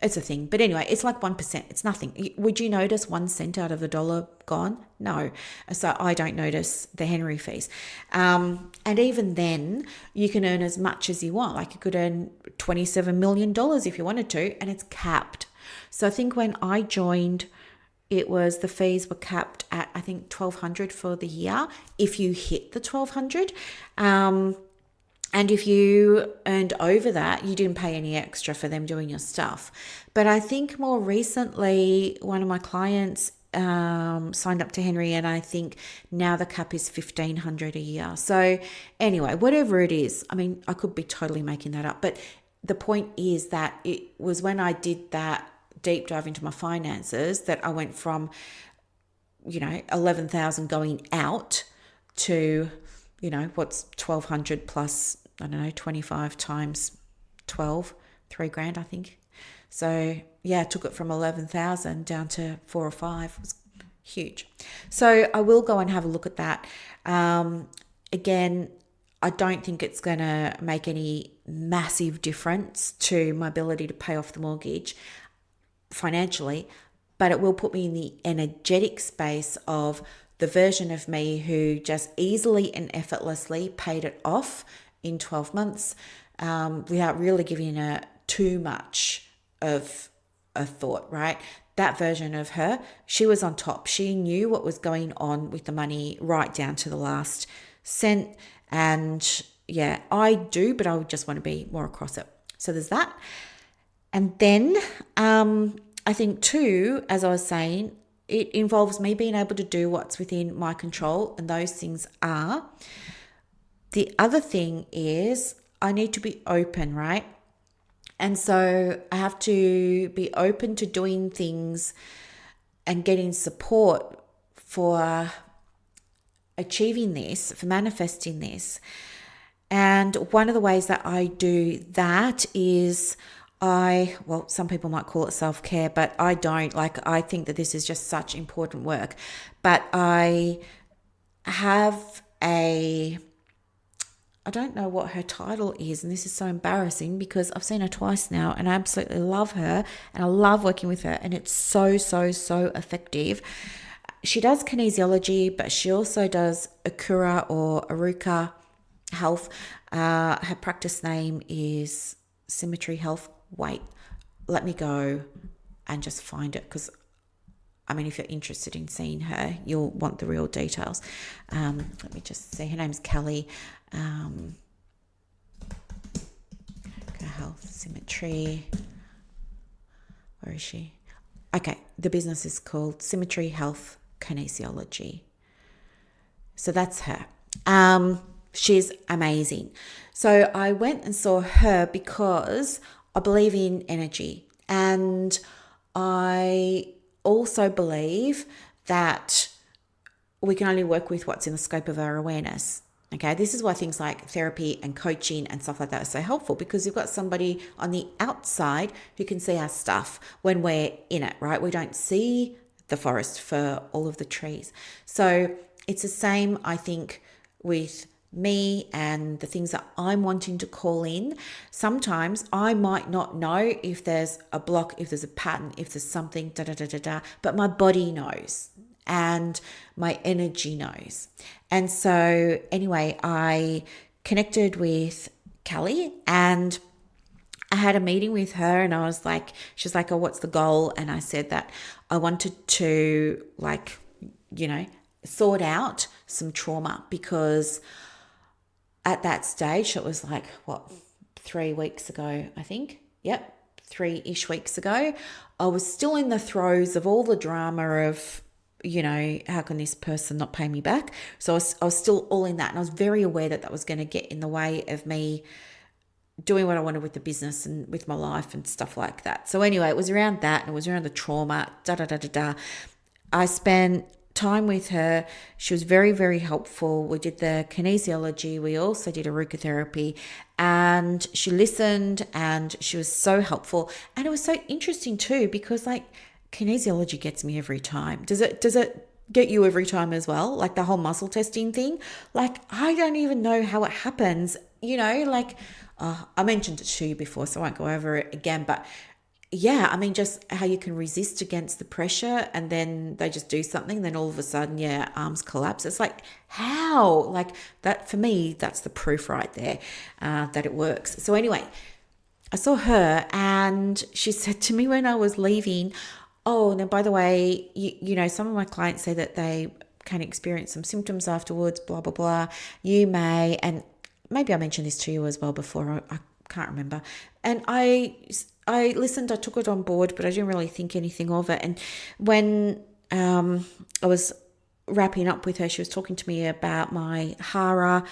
it's a thing. But anyway, it's like 1%. It's nothing. Would you notice 1 cent out of the dollar gone? No. So I don't notice the Henry fees. And even then, you can earn as much as you want. Like, you could earn $27 million if you wanted to, and it's capped. So I think when I joined, the fees were capped at, I think, $1,200 for the year if you hit the $1,200. And if you earned over that, you didn't pay any extra for them doing your stuff. But I think more recently, one of my clients signed up to Henry, and I think now the cap is $1,500 a year. So anyway, whatever it is, I mean, I could be totally making that up. But the point is that it was when I did that deep dive into my finances that I went from, 11,000 going out to, what's 1,200 plus, 25 times 12, $3,000, I think. So yeah, I took it from 11,000 down to 4 or 5. It was huge. So I will go and have a look at that. Again, I don't think it's going to make any massive difference to my ability to pay off the mortgage financially, but it will put me in the energetic space of the version of me who just easily and effortlessly paid it off in 12 months without really giving it too much of a thought, right? That version of her, she was on top. She knew what was going on with the money right down to the last cent. And yeah, I do, but I would just want to be more across it. So there's that. And then I think too, as I was saying, it involves me being able to do what's within my control. And those things are, the other thing is I need to be open, right? And so I have to be open to doing things and getting support for achieving this, for manifesting this. And one of the ways that I do that is some people might call it self-care, but I don't. Like, I think that this is just such important work. But I have I don't know what her title is, and this is so embarrassing because I've seen her twice now and I absolutely love her and I love working with her, and it's so, so, so effective. She does kinesiology, but she also does Akura or Aruka Health. Her practice name is Symmetry Health. Wait, let me go and just find it, because I mean, if you're interested in seeing her, you'll want the real details. Let me just see. Her name's Kelly. Health Symmetry. Where is she? Okay, the business is called Symmetry Health Kinesiology. So that's her. She's amazing. So I went and saw her because I believe in energy, and I also believe that we can only work with what's in the scope of our awareness. Okay, this is why things like therapy and coaching and stuff like that are so helpful, because you've got somebody on the outside who can see our stuff when we're in it, right? We don't see the forest for all of the trees. So it's the same, I think, with me and the things that I'm wanting to call in. Sometimes I might not know if there's a block, if there's a pattern, if there's something, but my body knows and my energy knows. And so anyway, I connected with Kelly and I had a meeting with her, and I was like, she's like, oh, what's the goal? And I said that I wanted to, like, sort out some trauma, because at that stage, it was like, 3 weeks ago, I think. Yep, 3-ish weeks ago. I was still in the throes of all the drama of, how can this person not pay me back? So I was still all in that. And I was very aware that was going to get in the way of me doing what I wanted with the business and with my life and stuff like that. So anyway, it was around that, and it was around the trauma, I spent time with her. She was very, very helpful. We did the kinesiology. We also did Aruka therapy, and she listened and she was so helpful. And it was so interesting too, because like kinesiology gets me every time. Does it get you every time as well? Like the whole muscle testing thing? Like, I don't even know how it happens, I mentioned it to you before, so I won't go over it again, but yeah, I mean, just how you can resist against the pressure and then they just do something, then all of a sudden, arms collapse. It's like, how? Like that, for me, that's the proof right there that it works. So anyway, I saw her and she said to me when I was leaving, oh, now, by the way, some of my clients say that they can experience some symptoms afterwards, blah, blah, blah. You may, and maybe I mentioned this to you as well before, I can't remember. And I listened, I took it on board, but I didn't really think anything of it. And when I was wrapping up with her, she was talking to me about my hara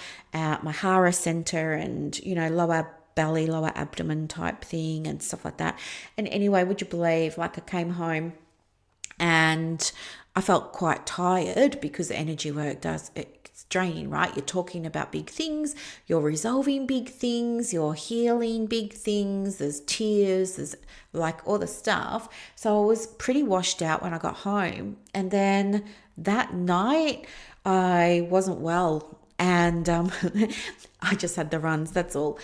center and, lower belly, lower abdomen type thing and stuff like that. And anyway, would you believe, like I came home and I felt quite tired, because energy work it's draining, right? You're talking about big things, you're resolving big things, you're healing big things, there's tears, there's like all the stuff. So I was pretty washed out when I got home. And then that night I wasn't well, and I just had the runs, that's all.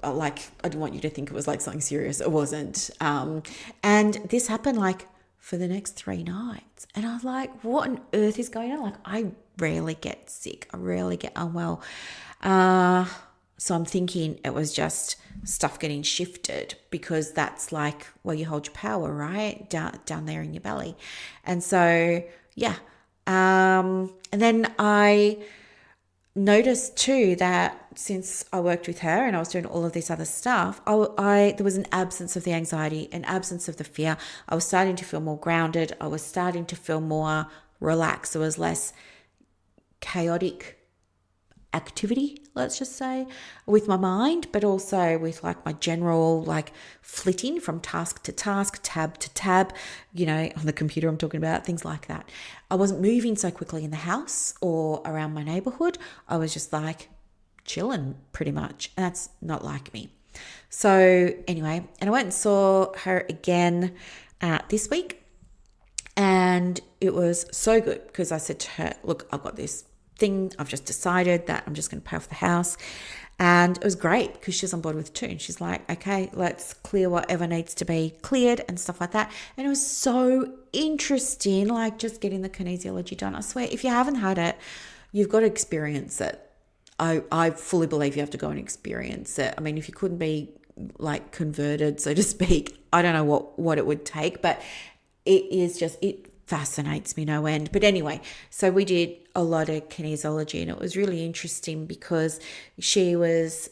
Like, I didn't want you to think it was like something serious. It wasn't. And this happened like for the next 3 nights. And I was like, what on earth is going on? Like, I rarely get sick. I rarely get unwell. So I'm thinking it was just stuff getting shifted, because that's like where you hold your power, right? Down there in your belly. And so, yeah. And then I noticed too that since I worked with her and I was doing all of this other stuff, there was an absence of the anxiety, an absence of the fear. I was starting to feel more grounded. I was starting to feel more relaxed. There was less chaotic activity, let's just say, with my mind, but also with like my general like flitting from task to task, tab to tab, on the computer I'm talking about, things like that. I wasn't moving so quickly in the house or around my neighborhood. I was just like chilling pretty much. And that's not like me. So anyway, and I went and saw her again this week. And it was so good because I said to her, look, I've got this thing. I've just decided that I'm just going to pay off the house. And it was great because she's on board with it too. And she's like, okay, let's clear whatever needs to be cleared and stuff like that. And it was so interesting, like just getting the kinesiology done. I swear, if you haven't had it, you've got to experience it. I fully believe you have to go and experience it. I mean, if you couldn't be like converted, so to speak, I don't know what it would take, but it fascinates me no end. But anyway, so we did a lot of kinesiology, and it was really interesting because she was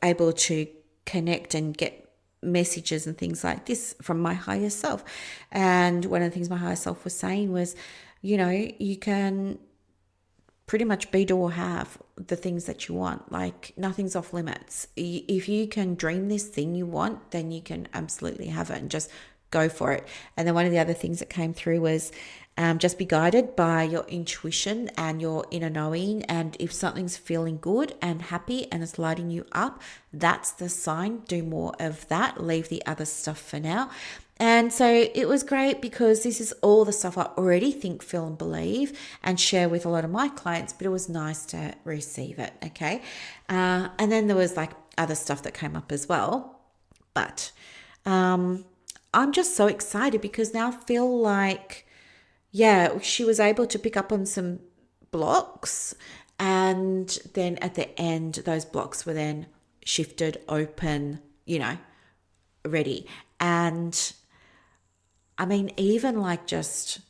able to connect and get messages and things like this from my higher self. And one of the things my higher self was saying was, you can pretty much be, do, or have the things that you want. Like nothing's off limits. If you can dream this thing you want, then you can absolutely have it and just go for it. And then one of the other things that came through was just be guided by your intuition and your inner knowing. And if something's feeling good and happy and it's lighting you up, that's the sign. Do more of that. Leave the other stuff for now. And so it was great because this is all the stuff I already think, feel, and believe and share with a lot of my clients, but it was nice to receive it, okay? And then there was like other stuff that came up as well. But I'm just so excited because now I feel like, she was able to pick up on some blocks, and then at the end, those blocks were then shifted, open, ready. And I mean, even like just,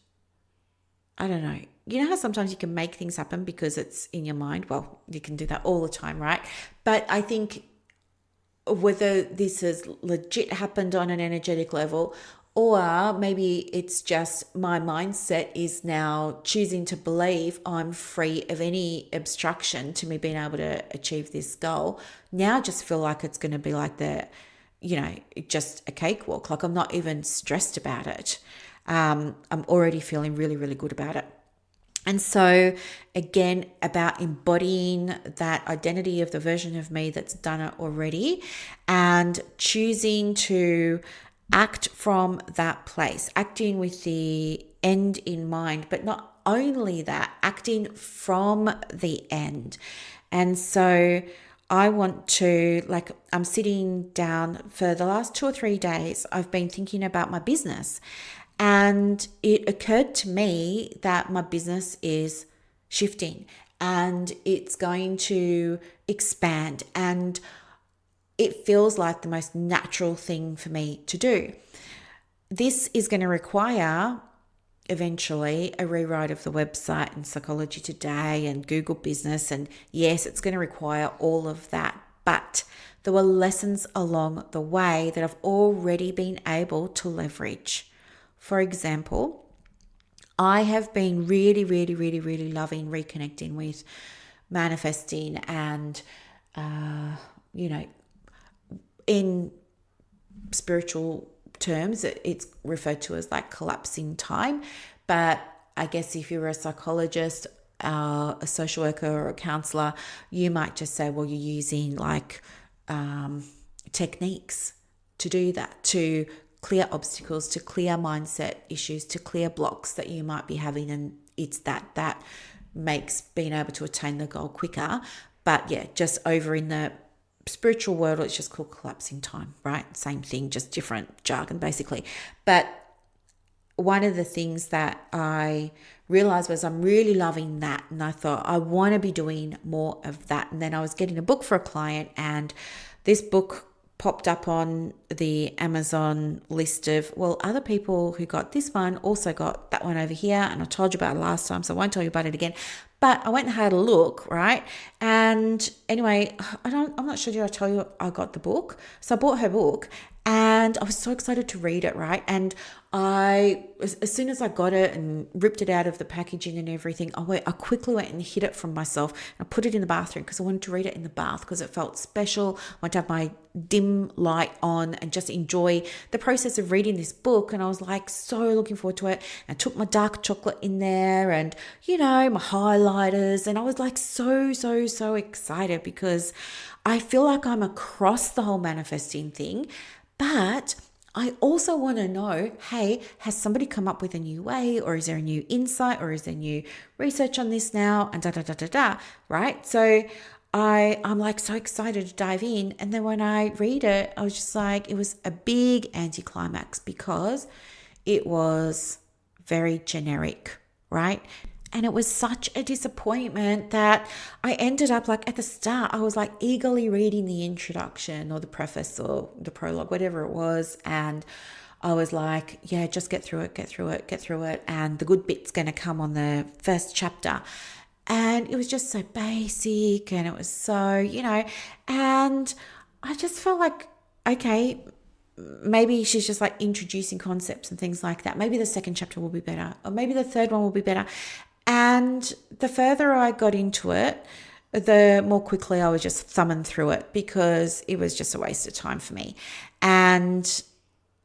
I don't know, you know how sometimes you can make things happen because it's in your mind? Well, you can do that all the time, right? But I think whether this has legit happened on an energetic level, or maybe it's just my mindset is now choosing to believe I'm free of any obstruction to me being able to achieve this goal. Now I just feel like it's going to be like just a cakewalk. Like I'm not even stressed about it. I'm already feeling really, really good about it. And so again, about embodying that identity of the version of me that's done it already and choosing to act from that place, acting with the end in mind, but not only that, acting from the end. And so I want to, I'm sitting down for the last 2 or 3 days, I've been thinking about my business. And it occurred to me that my business is shifting and it's going to expand. And it feels like the most natural thing for me to do. This is going to require eventually a rewrite of the website and Psychology Today and Google Business. And yes, it's going to require all of that. But there were lessons along the way that I've already been able to leverage. For example, I have been really, really, really, really loving reconnecting with manifesting and, in spiritual terms, it's referred to as like collapsing time. But I guess if you're a psychologist, a social worker or a counselor, you might just say, well, you're using techniques to do that, to clear obstacles, to clear mindset issues, to clear blocks that you might be having. And it's that makes being able to attain the goal quicker. But yeah, just over in the spiritual world, it's just called collapsing time, right? Same thing, just different jargon basically. But one of the things that I realized was I'm really loving that. And I thought I want to be doing more of that. And then I was getting a book for a client, and this book popped up on the Amazon list of, other people who got this one also got that one over here. And I told you about it last time, so I won't tell you about it again. But I went and had a look, right? And anyway, I'm not sure, did I tell you I got the book? So I bought her book, And I was so excited to read it, right? And as soon as I got it and ripped it out of the packaging and everything, I quickly went and hid it from myself. And I put it in the bathroom because I wanted to read it in the bath because it felt special. I wanted to have my dim light on and just enjoy the process of reading this book. And I was like so looking forward to it. I took my dark chocolate in there and, my highlighters. And I was like so excited because I feel like I'm across the whole manifesting thing. But I also want to know, hey, has somebody come up with a new way, or is there a new insight, or is there new research on this now, and right? So I'm like so excited to dive in. And then when I read it, I was just like, it was a big anticlimax because it was very generic, right? And it was such a disappointment that I ended up like at the start, I was like eagerly reading the introduction or the preface or the prologue, whatever it was. And I was like, yeah, just get through it. And the good bit's going to come on the first chapter. And it was just so basic and it was so, and I just felt like, okay, maybe she's just like introducing concepts and things like that. Maybe the second chapter will be better, or maybe the third one will be better. And the further I got into it, the more quickly I was just thumbing through it because it was just a waste of time for me. And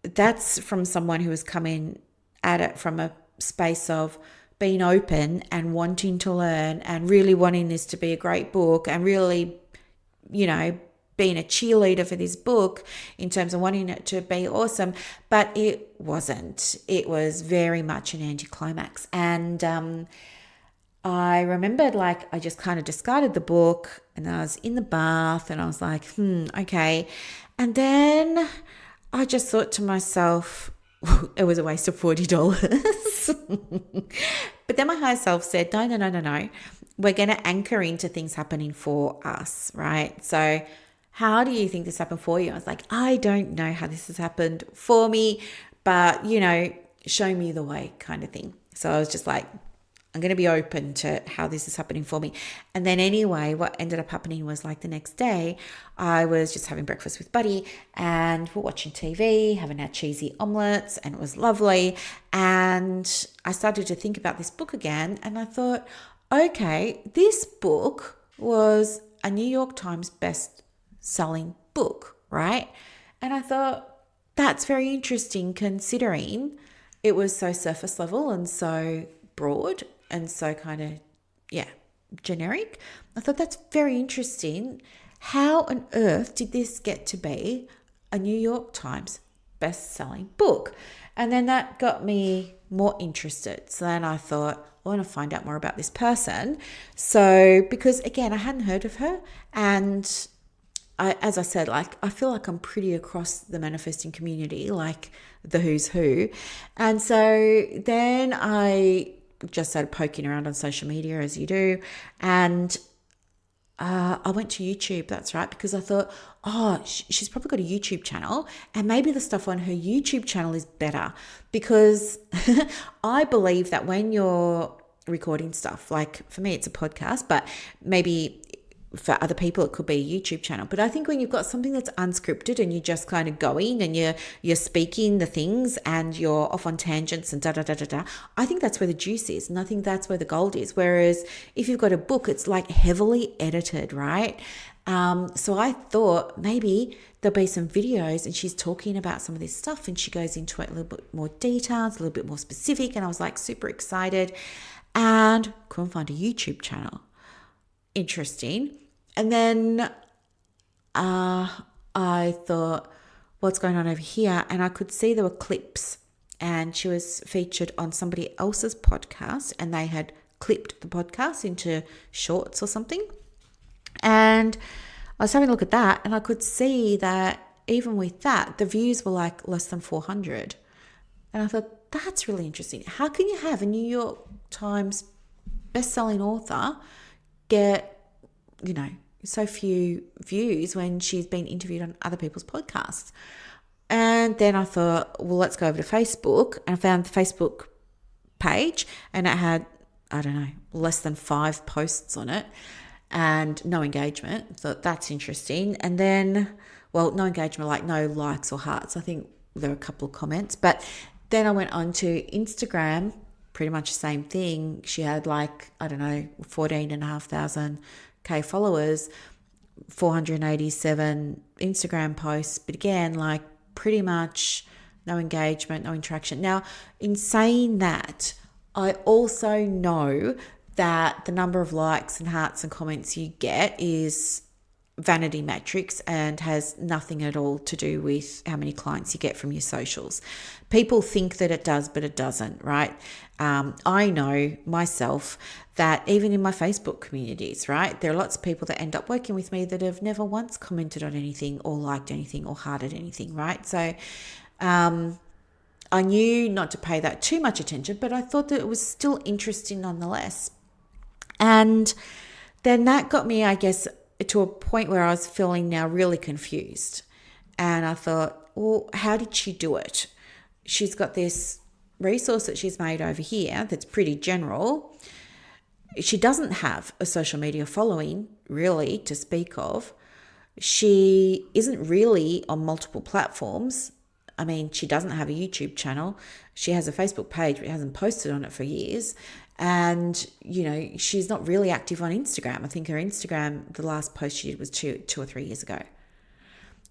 that's from someone who has come in at it from a space of being open and wanting to learn and really wanting this to be a great book and really, being a cheerleader for this book in terms of wanting it to be awesome. But it wasn't. It was very much an anticlimax. And I remembered I just kind of discarded the book and I was in the bath and I was like, okay. And then I just thought to myself, it was a waste of $40. But then my higher self said, no. We're going to anchor into things happening for us, right? So how do you think this happened for you? I was like, I don't know how this has happened for me, but, show me the way kind of thing. So I was just like, I'm going to be open to how this is happening for me. And then anyway, what ended up happening was the next day, I was just having breakfast with Buddy and we're watching TV, having our cheesy omelets, and it was lovely. And I started to think about this book again and I thought, okay, this book was a New York Times best-selling book, right? And I thought, that's very interesting considering it was so surface level and so broad and so kind of, generic. I thought that's very interesting. How on earth did this get to be a New York Times best-selling book? And then that got me more interested. So then I thought, I want to find out more about this person. So, because again, I hadn't heard of her, and as I said, I feel like I'm pretty across the manifesting community, like the who's who. And so then I just started poking around on social media as you do. And I went to YouTube, that's right, because I thought, she's probably got a YouTube channel and maybe the stuff on her YouTube channel is better, because I believe that when you're recording stuff, like for me, it's a podcast, but maybe for other people, it could be a YouTube channel. But I think when you've got something that's unscripted and you're just kind of going and you're speaking the things and you're off on tangents and I think that's where the juice is. And I think that's where the gold is. Whereas if you've got a book, it's heavily edited, right? So I thought maybe there'll be some videos and she's talking about some of this stuff and she goes into it a little bit more details, a little bit more specific. And I was super excited and couldn't find a YouTube channel. Interesting. And then I thought, what's going on over here? And I could see there were clips and she was featured on somebody else's podcast and they had clipped the podcast into shorts or something. And I was having a look at that and I could see that even with that, the views were less than 400. And I thought, that's really interesting. How can you have a New York Times best-selling author get, so few views when she's been interviewed on other people's podcasts? And then I thought, well, let's go over to Facebook, and I found the Facebook page and it had, less than 5 posts on it and no engagement. So that's interesting. And then well, no engagement, like no likes or hearts. I think there were a couple of comments. But then I went on to Instagram, pretty much the same thing. She had like, I don't know, 14,500 K followers, 487 Instagram posts. But again, like pretty much no engagement, no interaction. Now, in saying that, I also know that the number of likes and hearts and comments you get is vanity metrics and has nothing at all to do with how many clients you get from your socials. People think that it does, but it doesn't, right? I know myself that even in my Facebook communities, right, there are lots of people that end up working with me that have never once commented on anything or liked anything or hearted anything, right? So I knew not to pay that too much attention, but I thought that it was still interesting nonetheless. And then that got me, I guess, to a point where I was feeling now really confused. And I thought, well, how did she do it? She's got this resource that she's made over here that's pretty general. She doesn't have a social media following, really, to speak of. She isn't really on multiple platforms. I mean, she doesn't have a YouTube channel. She has a Facebook page, but hasn't posted on it for years. And, she's not really active on Instagram. I think her Instagram, the last post she did was two or 3 years ago.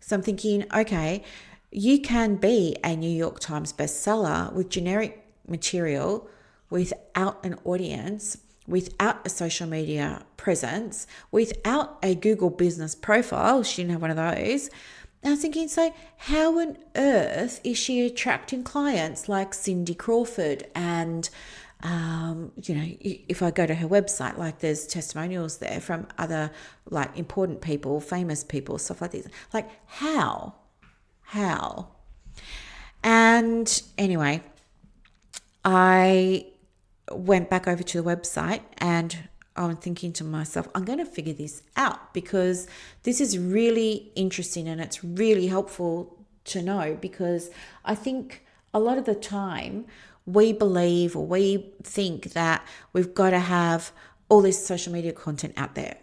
So I'm thinking, okay, you can be a New York Times bestseller with generic material, without an audience, without a social media presence, without a Google business profile. She didn't have one of those. And I was thinking, so how on earth is she attracting clients like Cindy Crawford and if I go to her website, like there's testimonials there from other like important people, famous people, stuff like this. Like how? And anyway, I went back over to the website and I'm thinking to myself, I'm going to figure this out because this is really interesting and it's really helpful to know, because I think a lot of the time we believe or we think that we've got to have all this social media content out there.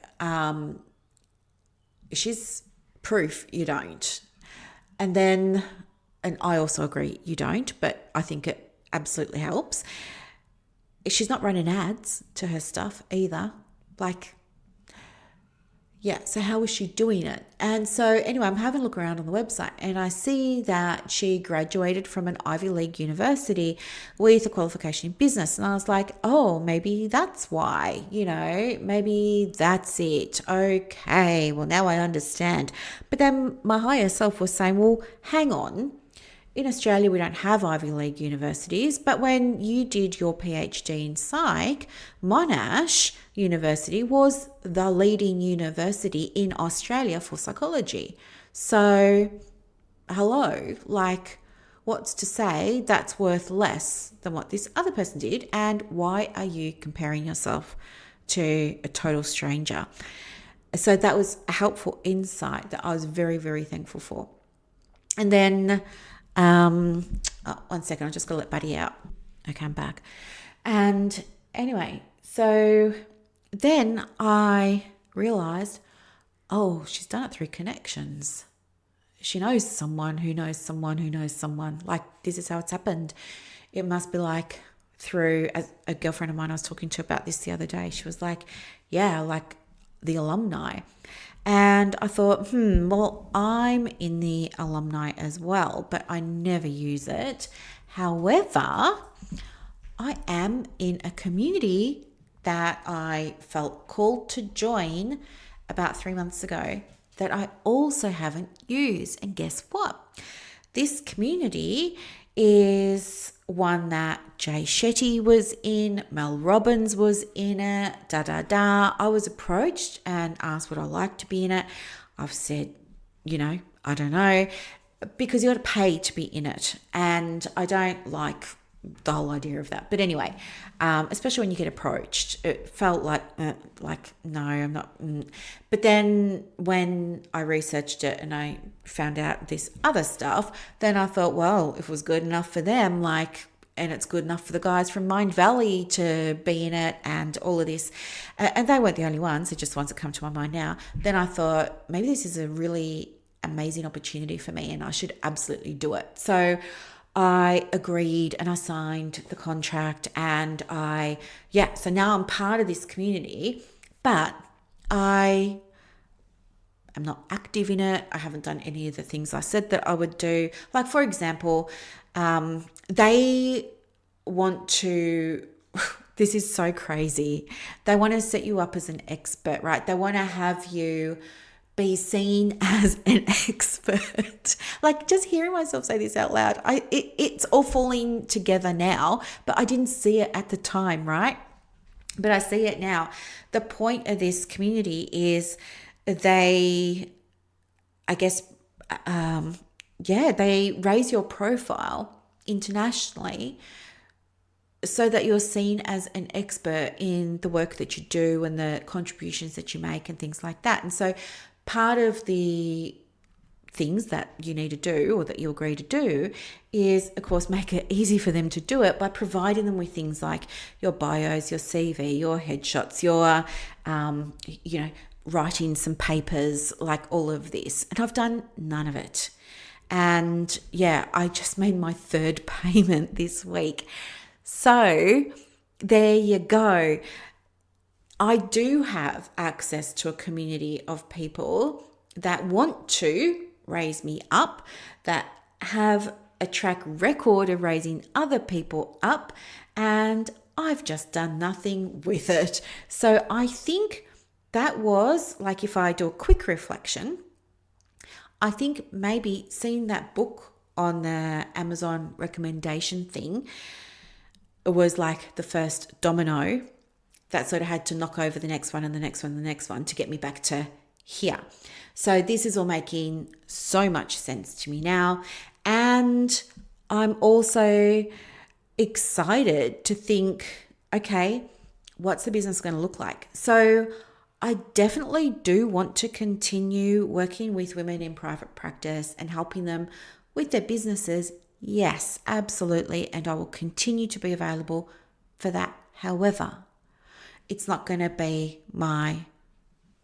She's proof you don't. And I also agree you don't, but I think it absolutely helps. She's not running ads to her stuff either. So how is she doing it? And so anyway, I'm having a look around on the website and I see that she graduated from an Ivy League university with a qualification in business. And I was like, oh, maybe that's why, maybe that's it. Okay, well, now I understand. But then my higher self was saying, well, hang on. In Australia, we don't have Ivy League universities, but when you did your PhD in psych, Monash University was the leading university in Australia for psychology. So, hello, what's to say that's worth less than what this other person did? And why are you comparing yourself to a total stranger? So that was a helpful insight that I was very, very thankful for. And then 1 second, I just got to let Buddy out. Okay, I'm back. And anyway, so then I realized, oh, she's done it through connections. She knows someone who knows someone who knows someone. Like, this is how it's happened. It must be like through a girlfriend of mine I was talking to about this the other day. She was like, yeah, like the alumni. And I thought, well, I'm in the alumni as well, but I never use it. However, I am in a community that I felt called to join about 3 months ago that I also haven't used. And guess what? This community is one that Jay Shetty was in, Mel Robbins was in it, I was approached and asked would I like to be in it. I've said, I don't know, because you got to pay to be in it. And I don't like the whole idea of that. But anyway, especially when you get approached, it felt like no, I'm not. But then when I researched it and I found out this other stuff, then I thought, well, if it was good enough for them, and it's good enough for the guys from Mind Valley to be in it and all of this. And they weren't the only ones, they're just ones that come to my mind now. Then I thought, maybe this is a really amazing opportunity for me and I should absolutely do it. So I agreed and I signed the contract and so now I'm part of this community, but I'm not active in it. I haven't done any of the things I said that I would do. Like, for example, they want to, this is so crazy. They want to set you up as an expert, right? They want to have you be seen as an expert. Like, just hearing myself say this out loud, it's all falling together now, but I didn't see it at the time, right? But I see it now. The point of this community is they raise your profile internationally so that you're seen as an expert in the work that you do and the contributions that you make and things like that. And so part of the things that you need to do or that you agree to do is, of course, make it easy for them to do it by providing them with things like your bios, your CV, your headshots, your, writing some papers, like all of this. And I've done none of it. And I just made my third payment this week. So there you go. I do have access to a community of people that want to raise me up, that have a track record of raising other people up, and I've just done nothing with it. So I think that was, like, if I do a quick reflection, I think maybe seeing that book on the Amazon recommendation thing, it was like the first domino that sort of had to knock over the next one and the next one and the next one to get me back to here. So this is all making so much sense to me now. And I'm also excited to think, okay, what's the business going to look like? So I definitely do want to continue working with women in private practice and helping them with their businesses. Yes, absolutely. And I will continue to be available for that. However, it's not going to be my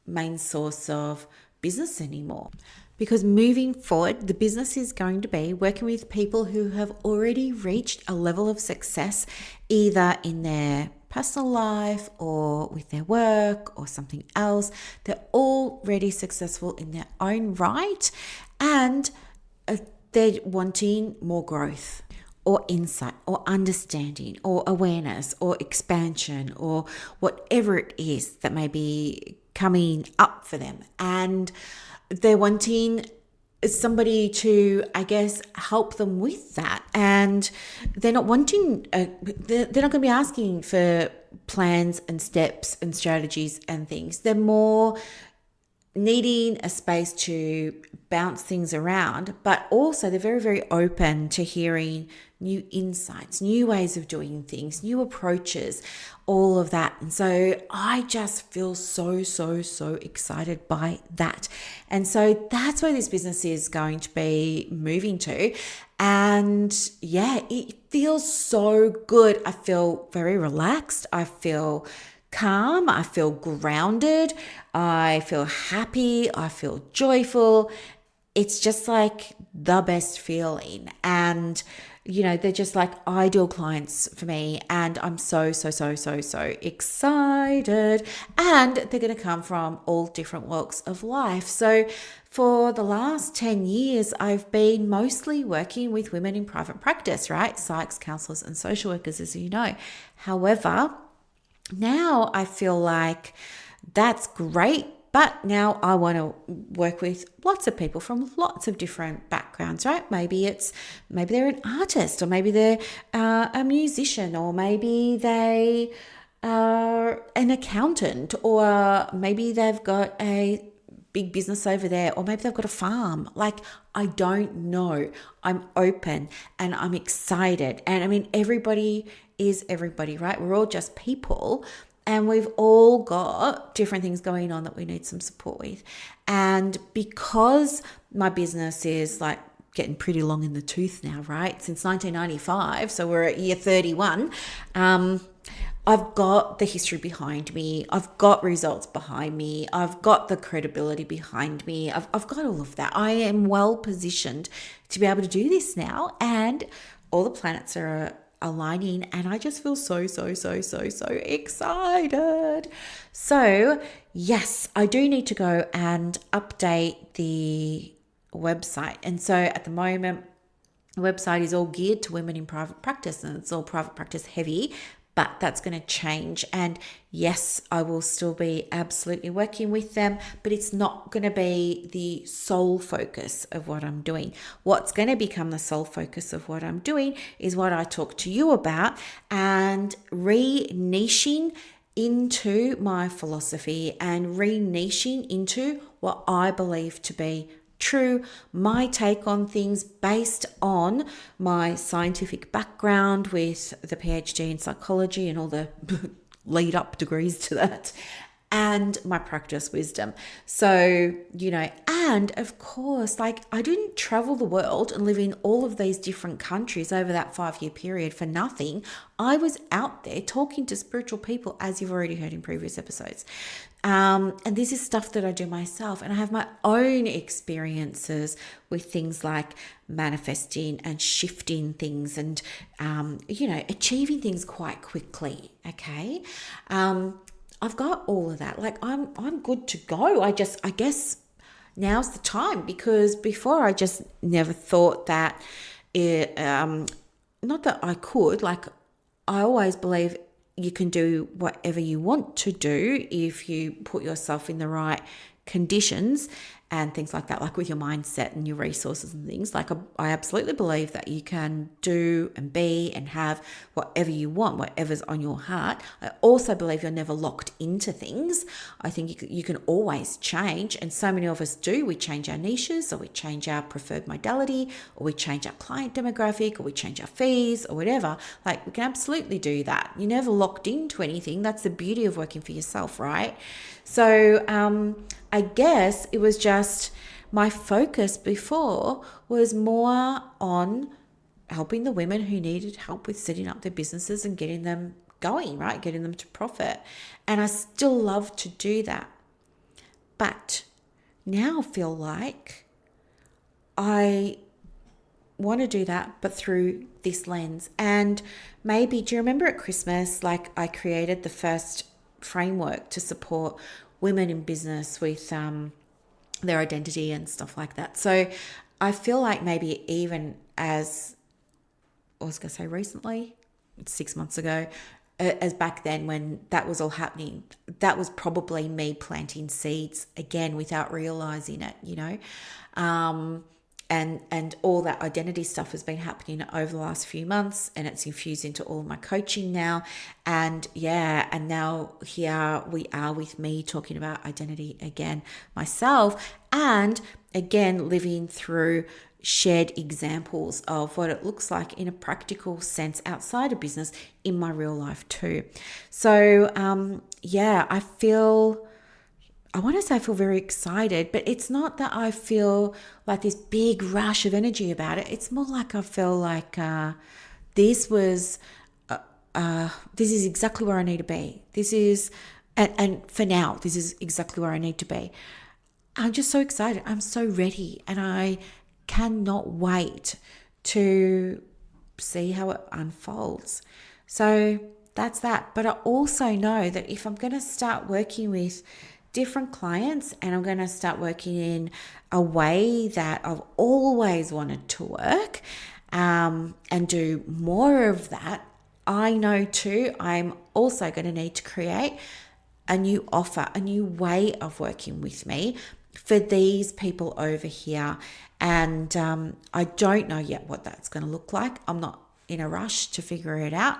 main source of business anymore, because moving forward, the business is going to be working with people who have already reached a level of success, either in their personal life or with their work or something else. They're already successful in their own right, and they're wanting more growth or insight or understanding or awareness or expansion or whatever it is that may be coming up for them. And they're wanting somebody to, help them with that. And they're not wanting, they're not going to be asking for plans and steps and strategies and things. They're more needing a space to bounce things around, but also they're very, very open to hearing new insights, new ways of doing things, new approaches, all of that. And so I just feel so, so, so excited by that. And so that's where this business is going to be moving to. And it feels so good. I feel very relaxed. I feel calm. I feel grounded. I feel happy. I feel joyful. It's just like the best feeling. And they're just like ideal clients for me. And I'm so, so, so, so, so excited. And they're going to come from all different walks of life. So for the last 10 years, I've been mostly working with women in private practice, right? Psychs, counselors, and social workers, as you know. However, now I feel like that's great. But now I want to work with lots of people from lots of different backgrounds, right? Maybe they're an artist, or maybe they're a musician, or maybe they are an accountant, or maybe they've got a big business over there, or maybe they've got a farm. Like, I don't know. I'm open and I'm excited. And everybody is everybody, right? We're all just people. And we've all got different things going on that we need some support with. And because my business is like getting pretty long in the tooth now, right? Since 1995, so we're at year 31. I've got the history behind me. I've got results behind me. I've got the credibility behind me. I've got all of that. I am well positioned to be able to do this now. And all the planets are aligning. And I just feel so, so, so, so, so excited. So, yes, I do need to go and update the website. And so at the moment, the website is all geared to women in private practice and it's all private practice heavy, but that's going to change. And yes, I will still be absolutely working with them, but it's not going to be the sole focus of what I'm doing. What's going to become the sole focus of what I'm doing is what I talked to you about, and re-niching into my philosophy and re-niching into what I believe to be true, my take on things based on my scientific background with the PhD in psychology and all the lead up degrees to that, and my practice wisdom. So, and of course, like, I didn't travel the world and live in all of these different countries over that 5-year period for nothing. I was out there talking to spiritual people, as you've already heard in previous episodes. And this is stuff that I do myself, and I have my own experiences with things like manifesting and shifting things and, achieving things quite quickly. Okay. I've got all of that. Like, I'm good to go. I guess now's the time, because before I just never thought that not that I could, like, I always believe you can do whatever you want to do if you put yourself in the right conditions and things like that, like with your mindset and your resources and things. Like, I absolutely believe that you can do and be and have whatever you want, whatever's on your heart. I also believe you're never locked into things. I think you can always change, and so many of us do. We change our niches, or we change our preferred modality, or we change our client demographic, or we change our fees, or whatever. Like, we can absolutely do that. You're never locked into anything. That's the beauty of working for yourself, right? So I guess it was just my focus before was more on helping the women who needed help with setting up their businesses and getting them going, right? Getting them to profit. And I still love to do that. But now I feel like I want to do that, but through this lens. And maybe, do you remember at Christmas, like, I created the first framework to support women in business with their identity and stuff like that. So I feel like maybe even as, I was going to say recently, 6 months ago, as back then when that was all happening, that was probably me planting seeds again without realizing it, and all that identity stuff has been happening over the last few months, and it's infused into all of my coaching now. And now here we are with me talking about identity again myself, and again living through shared examples of what it looks like in a practical sense outside of business in my real life too. So I want to say I feel very excited, but it's not that I feel like this big rush of energy about it. It's more like I feel like this is exactly where I need to be. And for now, this is exactly where I need to be. I'm just so excited. I'm so ready, and I cannot wait to see how it unfolds. So that's that. But I also know that if I'm going to start working with different clients, and I'm going to start working in a way that I've always wanted to work, and do more of that, I know too I'm also going to need to create a new offer, a new way of working with me for these people over here. And I don't know yet what that's going to look like. I'm not in a rush to figure it out.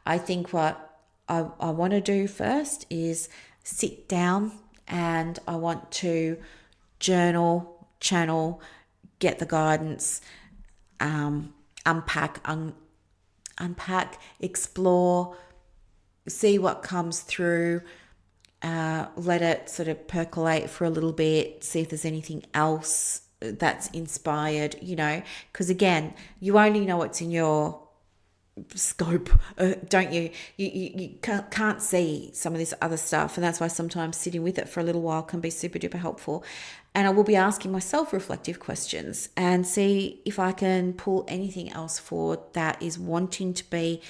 I think what I want to do first is sit down, and I want to journal, channel, get the guidance, unpack, explore, see what comes through, let it sort of percolate for a little bit, see if there's anything else that's inspired, because again, you only know what's in your scope, don't you? You can't see some of this other stuff, and that's why sometimes sitting with it for a little while can be super duper helpful. And I will be asking myself reflective questions and see if I can pull anything else forward that is wanting to be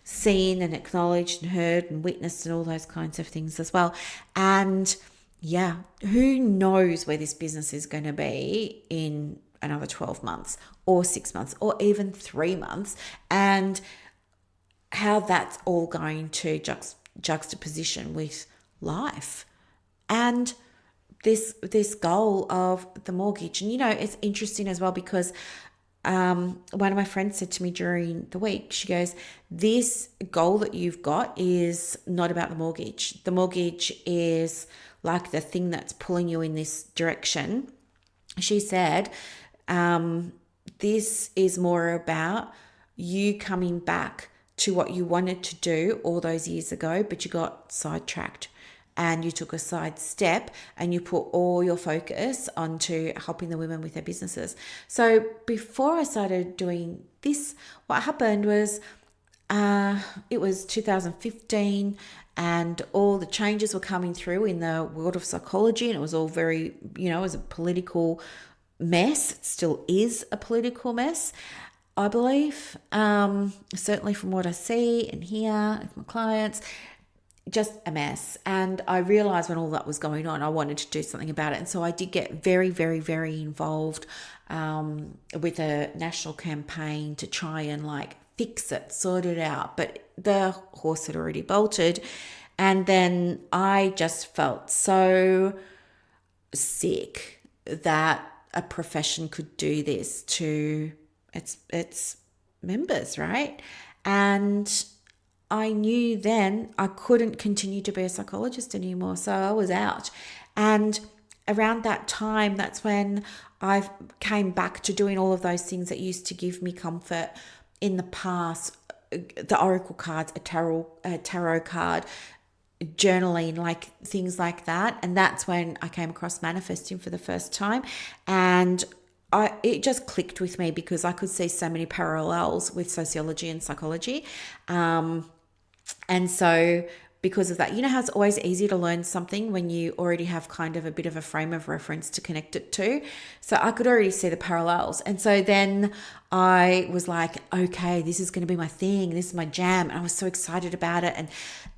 seen and acknowledged and heard and witnessed and all those kinds of things as well. And yeah, who knows where this business is going to be in another 12 months or 6 months or even 3 months, and how that's all going to juxtaposition with life and this goal of the mortgage. And it's interesting as well because one of my friends said to me during the week, she goes, this goal that you've got is not about the mortgage. The mortgage is like the thing that's pulling you in this direction. She said, this is more about you coming back to what you wanted to do all those years ago, but you got sidetracked and you took a side step and you put all your focus onto helping the women with their businesses. So before I started doing this, what happened was it was 2015 and all the changes were coming through in the world of psychology, and it was all very, it was a political mess. It still is a political mess, I believe. Certainly from what I see and hear with my clients, just a mess. And I realized when all that was going on, I wanted to do something about it. And so I did get very, very, very involved with a national campaign to try and fix it, sort it out. But the horse had already bolted. And then I just felt so sick that a profession could do this to its members, right? And I knew then I couldn't continue to be a psychologist anymore, so I was out. And around that time, that's when I came back to doing all of those things that used to give me comfort in the past, the oracle cards, a tarot card, journaling, things like that. And that's when I came across manifesting for the first time. And it just clicked with me because I could see so many parallels with sociology and psychology. And so because of that, how it's always easy to learn something when you already have kind of a bit of a frame of reference to connect it to. So I could already see the parallels. And so then I was like, okay, this is going to be my thing. This is my jam. And I was so excited about it. And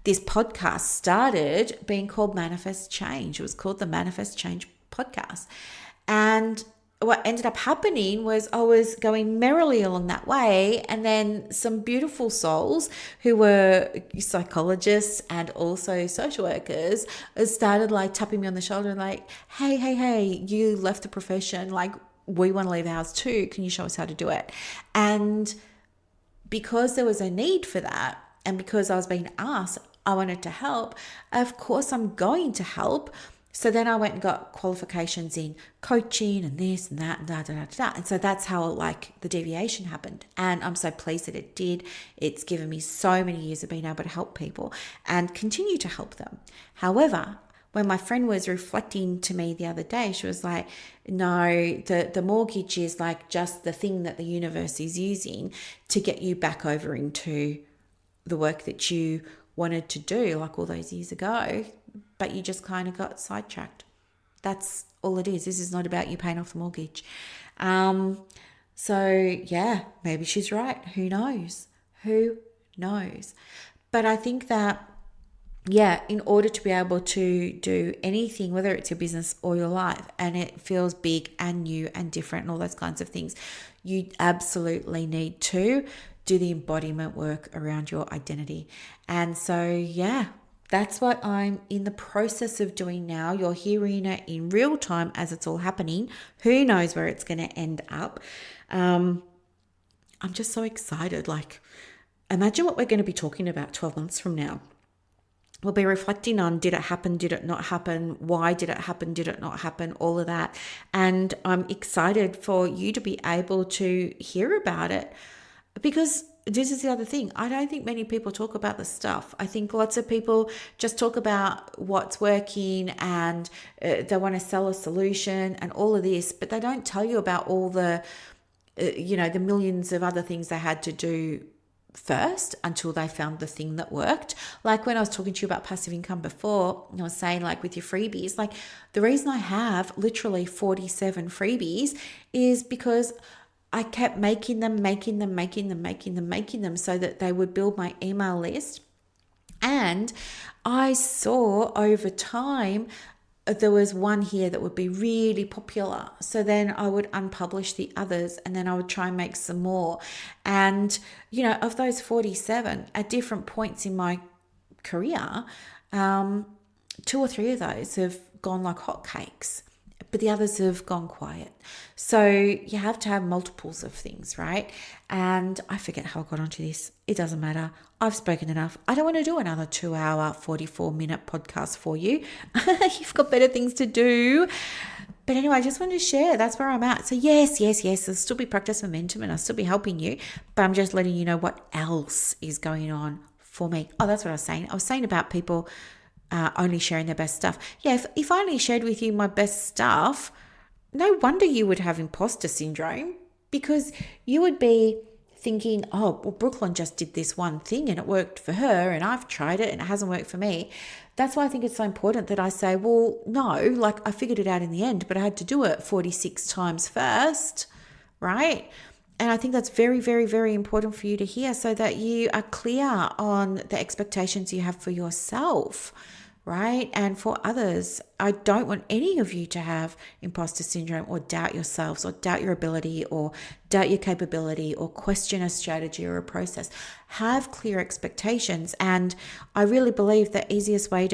this podcast started being called Manifest Change. It was called the Manifest Change podcast. And what ended up happening was I was going merrily along that way, and then some beautiful souls who were psychologists and also social workers started tapping me on the shoulder and hey, you left the profession, we want to leave ours too, can you show us how to do it? And because there was a need for that, and because I was being asked, I wanted to help, of course I'm going to help. So then I went and got qualifications in coaching and this and that and da. And so that's how the deviation happened. And I'm so pleased that it did. It's given me so many years of being able to help people and continue to help them. However, when my friend was reflecting to me the other day, she was like, no, the mortgage is just the thing that the universe is using to get you back over into the work that you wanted to do all those years ago, but you just kind of got sidetracked. That's all it is. This is not about you paying off the mortgage. So yeah, maybe she's right. Who knows? Who knows? But I think that, yeah, in order to be able to do anything, whether it's your business or your life, and it feels big and new and different and all those kinds of things, you absolutely need to do the embodiment work around your identity. And so, yeah, that's what I'm in the process of doing now. You're hearing it in real time as it's all happening. Who knows where it's going to end up? I'm just so excited. Imagine what we're going to be talking about 12 months from now. We'll be reflecting on, did it happen? Did it not happen? Why did it happen? Did it not happen? All of that. And I'm excited for you to be able to hear about it, because this is the other thing. I don't think many people talk about this stuff. I think lots of people just talk about what's working and they want to sell a solution and all of this, but they don't tell you about all the, the millions of other things they had to do first until they found the thing that worked. Like when I was talking to you about passive income before, I was saying like with your freebies, like the reason I have literally 47 freebies is because I kept making them so that they would build my email list. And I saw over time there was one here that would be really popular. So then I would unpublish the others and then I would try and make some more. And, of those 47 at different points in my career, 2 or 3 of those have gone like hotcakes, but the others have gone quiet. So you have to have multiples of things, right? And I forget how I got onto this. It doesn't matter. I've spoken enough. I don't want to do another 2-hour, 44-minute podcast for you. You've got better things to do. But anyway, I just wanted to share. That's where I'm at. So yes. There'll still be practice momentum and I'll still be helping you. But I'm just letting you know what else is going on for me. Oh, that's what I was saying. I was saying about people only sharing their best stuff. Yeah, if I only shared with you my best stuff, no wonder you would have imposter syndrome, because you would be thinking, oh, well, Brooklyn just did this one thing and it worked for her and I've tried it and it hasn't worked for me. That's why I think it's so important that I say, well, no, like I figured it out in the end, but I had to do it 46 times first, right? And I think that's very, very, very important for you to hear so that you are clear on the expectations you have for yourself, right? And for others. I don't want any of you to have imposter syndrome or doubt yourselves or doubt your ability or doubt your capability or question a strategy or a process. Have clear expectations. And I really believe the easiest way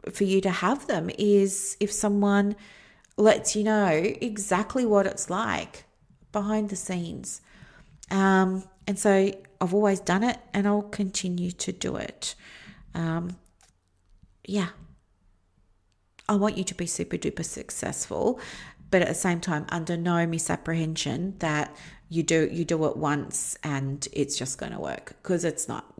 for you to have them is if someone lets you know exactly what it's like behind the scenes. And so I've always done it and I'll continue to do it. I want you to be super duper successful, but at the same time, under no misapprehension that you do it once and it's just going to work, because it's not,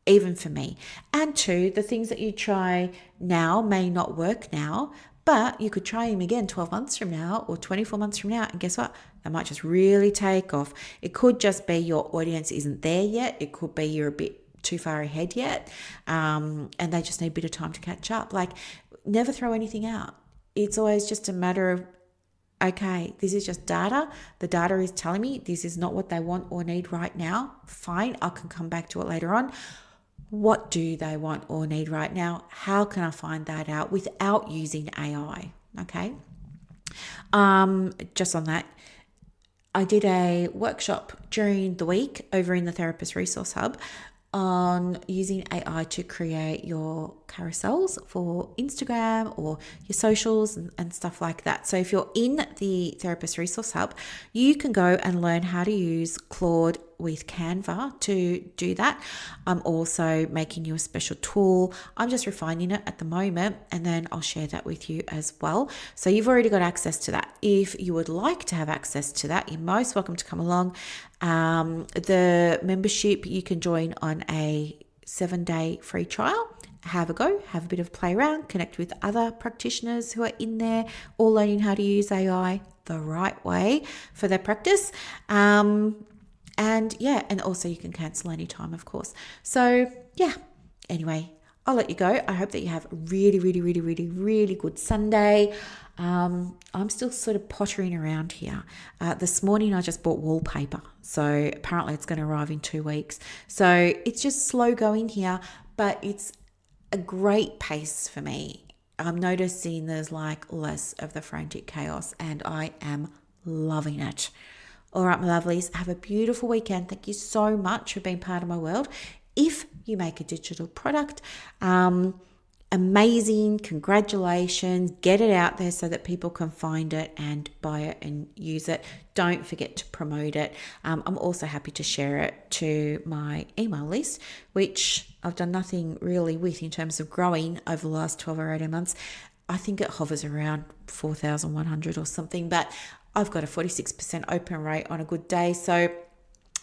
even for me. And 2, the things that you try now may not work now, but you could try them again 12 months from now or 24 months from now. And guess what? They might just really take off. It could just be your audience isn't there yet. It could be you're a bit too far ahead yet. And they just need a bit of time to catch up. Like, never throw anything out. It's always just a matter of, okay, this is just data. The data is telling me this is not what they want or need right now. Fine, I can come back to it later on. What do they want or need right now? How can I find that out without using AI? Okay. Just on that, I did a workshop during the week over in the Therapist Resource Hub on using AI to create your carousels for Instagram or your socials and stuff like that. So if you're in the Therapist Resource Hub, you can go and learn how to use Claude with Canva to do that. I'm also making you a special tool. I'm just refining it at the moment, and then I'll share that with you as well. So you've already got access to that. If you would like to have access to that, you're most welcome to come along. The membership, you can join on a 7-day free trial. Have a go, have a bit of play around, connect with other practitioners who are in there, all learning how to use AI the right way for their practice. And also you can cancel anytime, of course. So anyway, I'll let you go. I hope that you have a really, really, really, really, really good Sunday. I'm still sort of pottering around here. This morning I just bought wallpaper. So apparently it's going to arrive in 2 weeks. So it's just slow going here, but it's a great pace for me. I'm noticing there's like less of the frantic chaos and I am loving it. All right, my lovelies, have a beautiful weekend. Thank you so much for being part of my world. If you make a digital product, amazing, congratulations. Get it out there so that people can find it and buy it and use it. Don't forget to promote it. I'm also happy to share it to my email list, which I've done nothing really with in terms of growing over the last 12 or 18 months. I think it hovers around 4,100 or something, but I've got a 46% open rate on a good day. So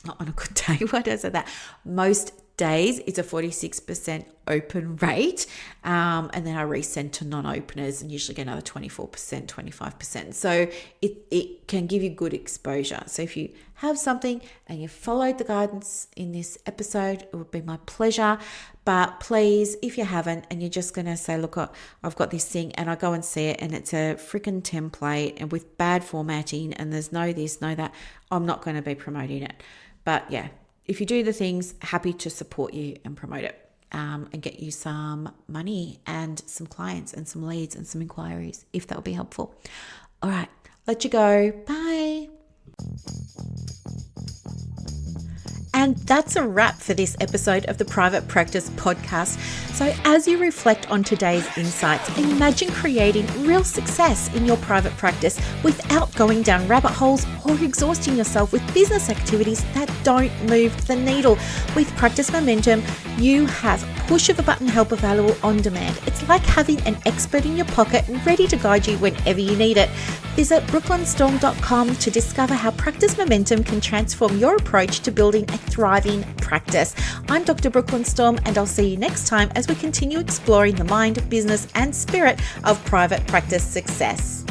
not on a good day, what is it that? Most days, it's a 46% open rate. And then I resend to non-openers and usually get another 24%, 25%. So it can give you good exposure. So if you have something and you followed the guidance in this episode, it would be my pleasure. But please, if you haven't and you're just going to say, look, I've got this thing, and I go and see it and it's a freaking template and with bad formatting and there's no this, no that, I'm not going to be promoting it. But yeah, if you do the things, happy to support you and promote it. And get you some money and some clients and some leads and some inquiries, if that would be helpful. All right, let you go. Bye. And that's a wrap for this episode of the Private Practice Podcast. So as you reflect on today's insights, imagine creating real success in your private practice without going down rabbit holes or exhausting yourself with business activities that don't move the needle. With Practice Momentum, you have push of a button help available on demand. It's like having an expert in your pocket ready to guide you whenever you need it. Visit brooklynstorm.com to discover how Practice Momentum can transform your approach to building a thriving practice. I'm Dr. Brooklyn Storm, and I'll see you next time as we continue exploring the mind, business, and spirit of private practice success.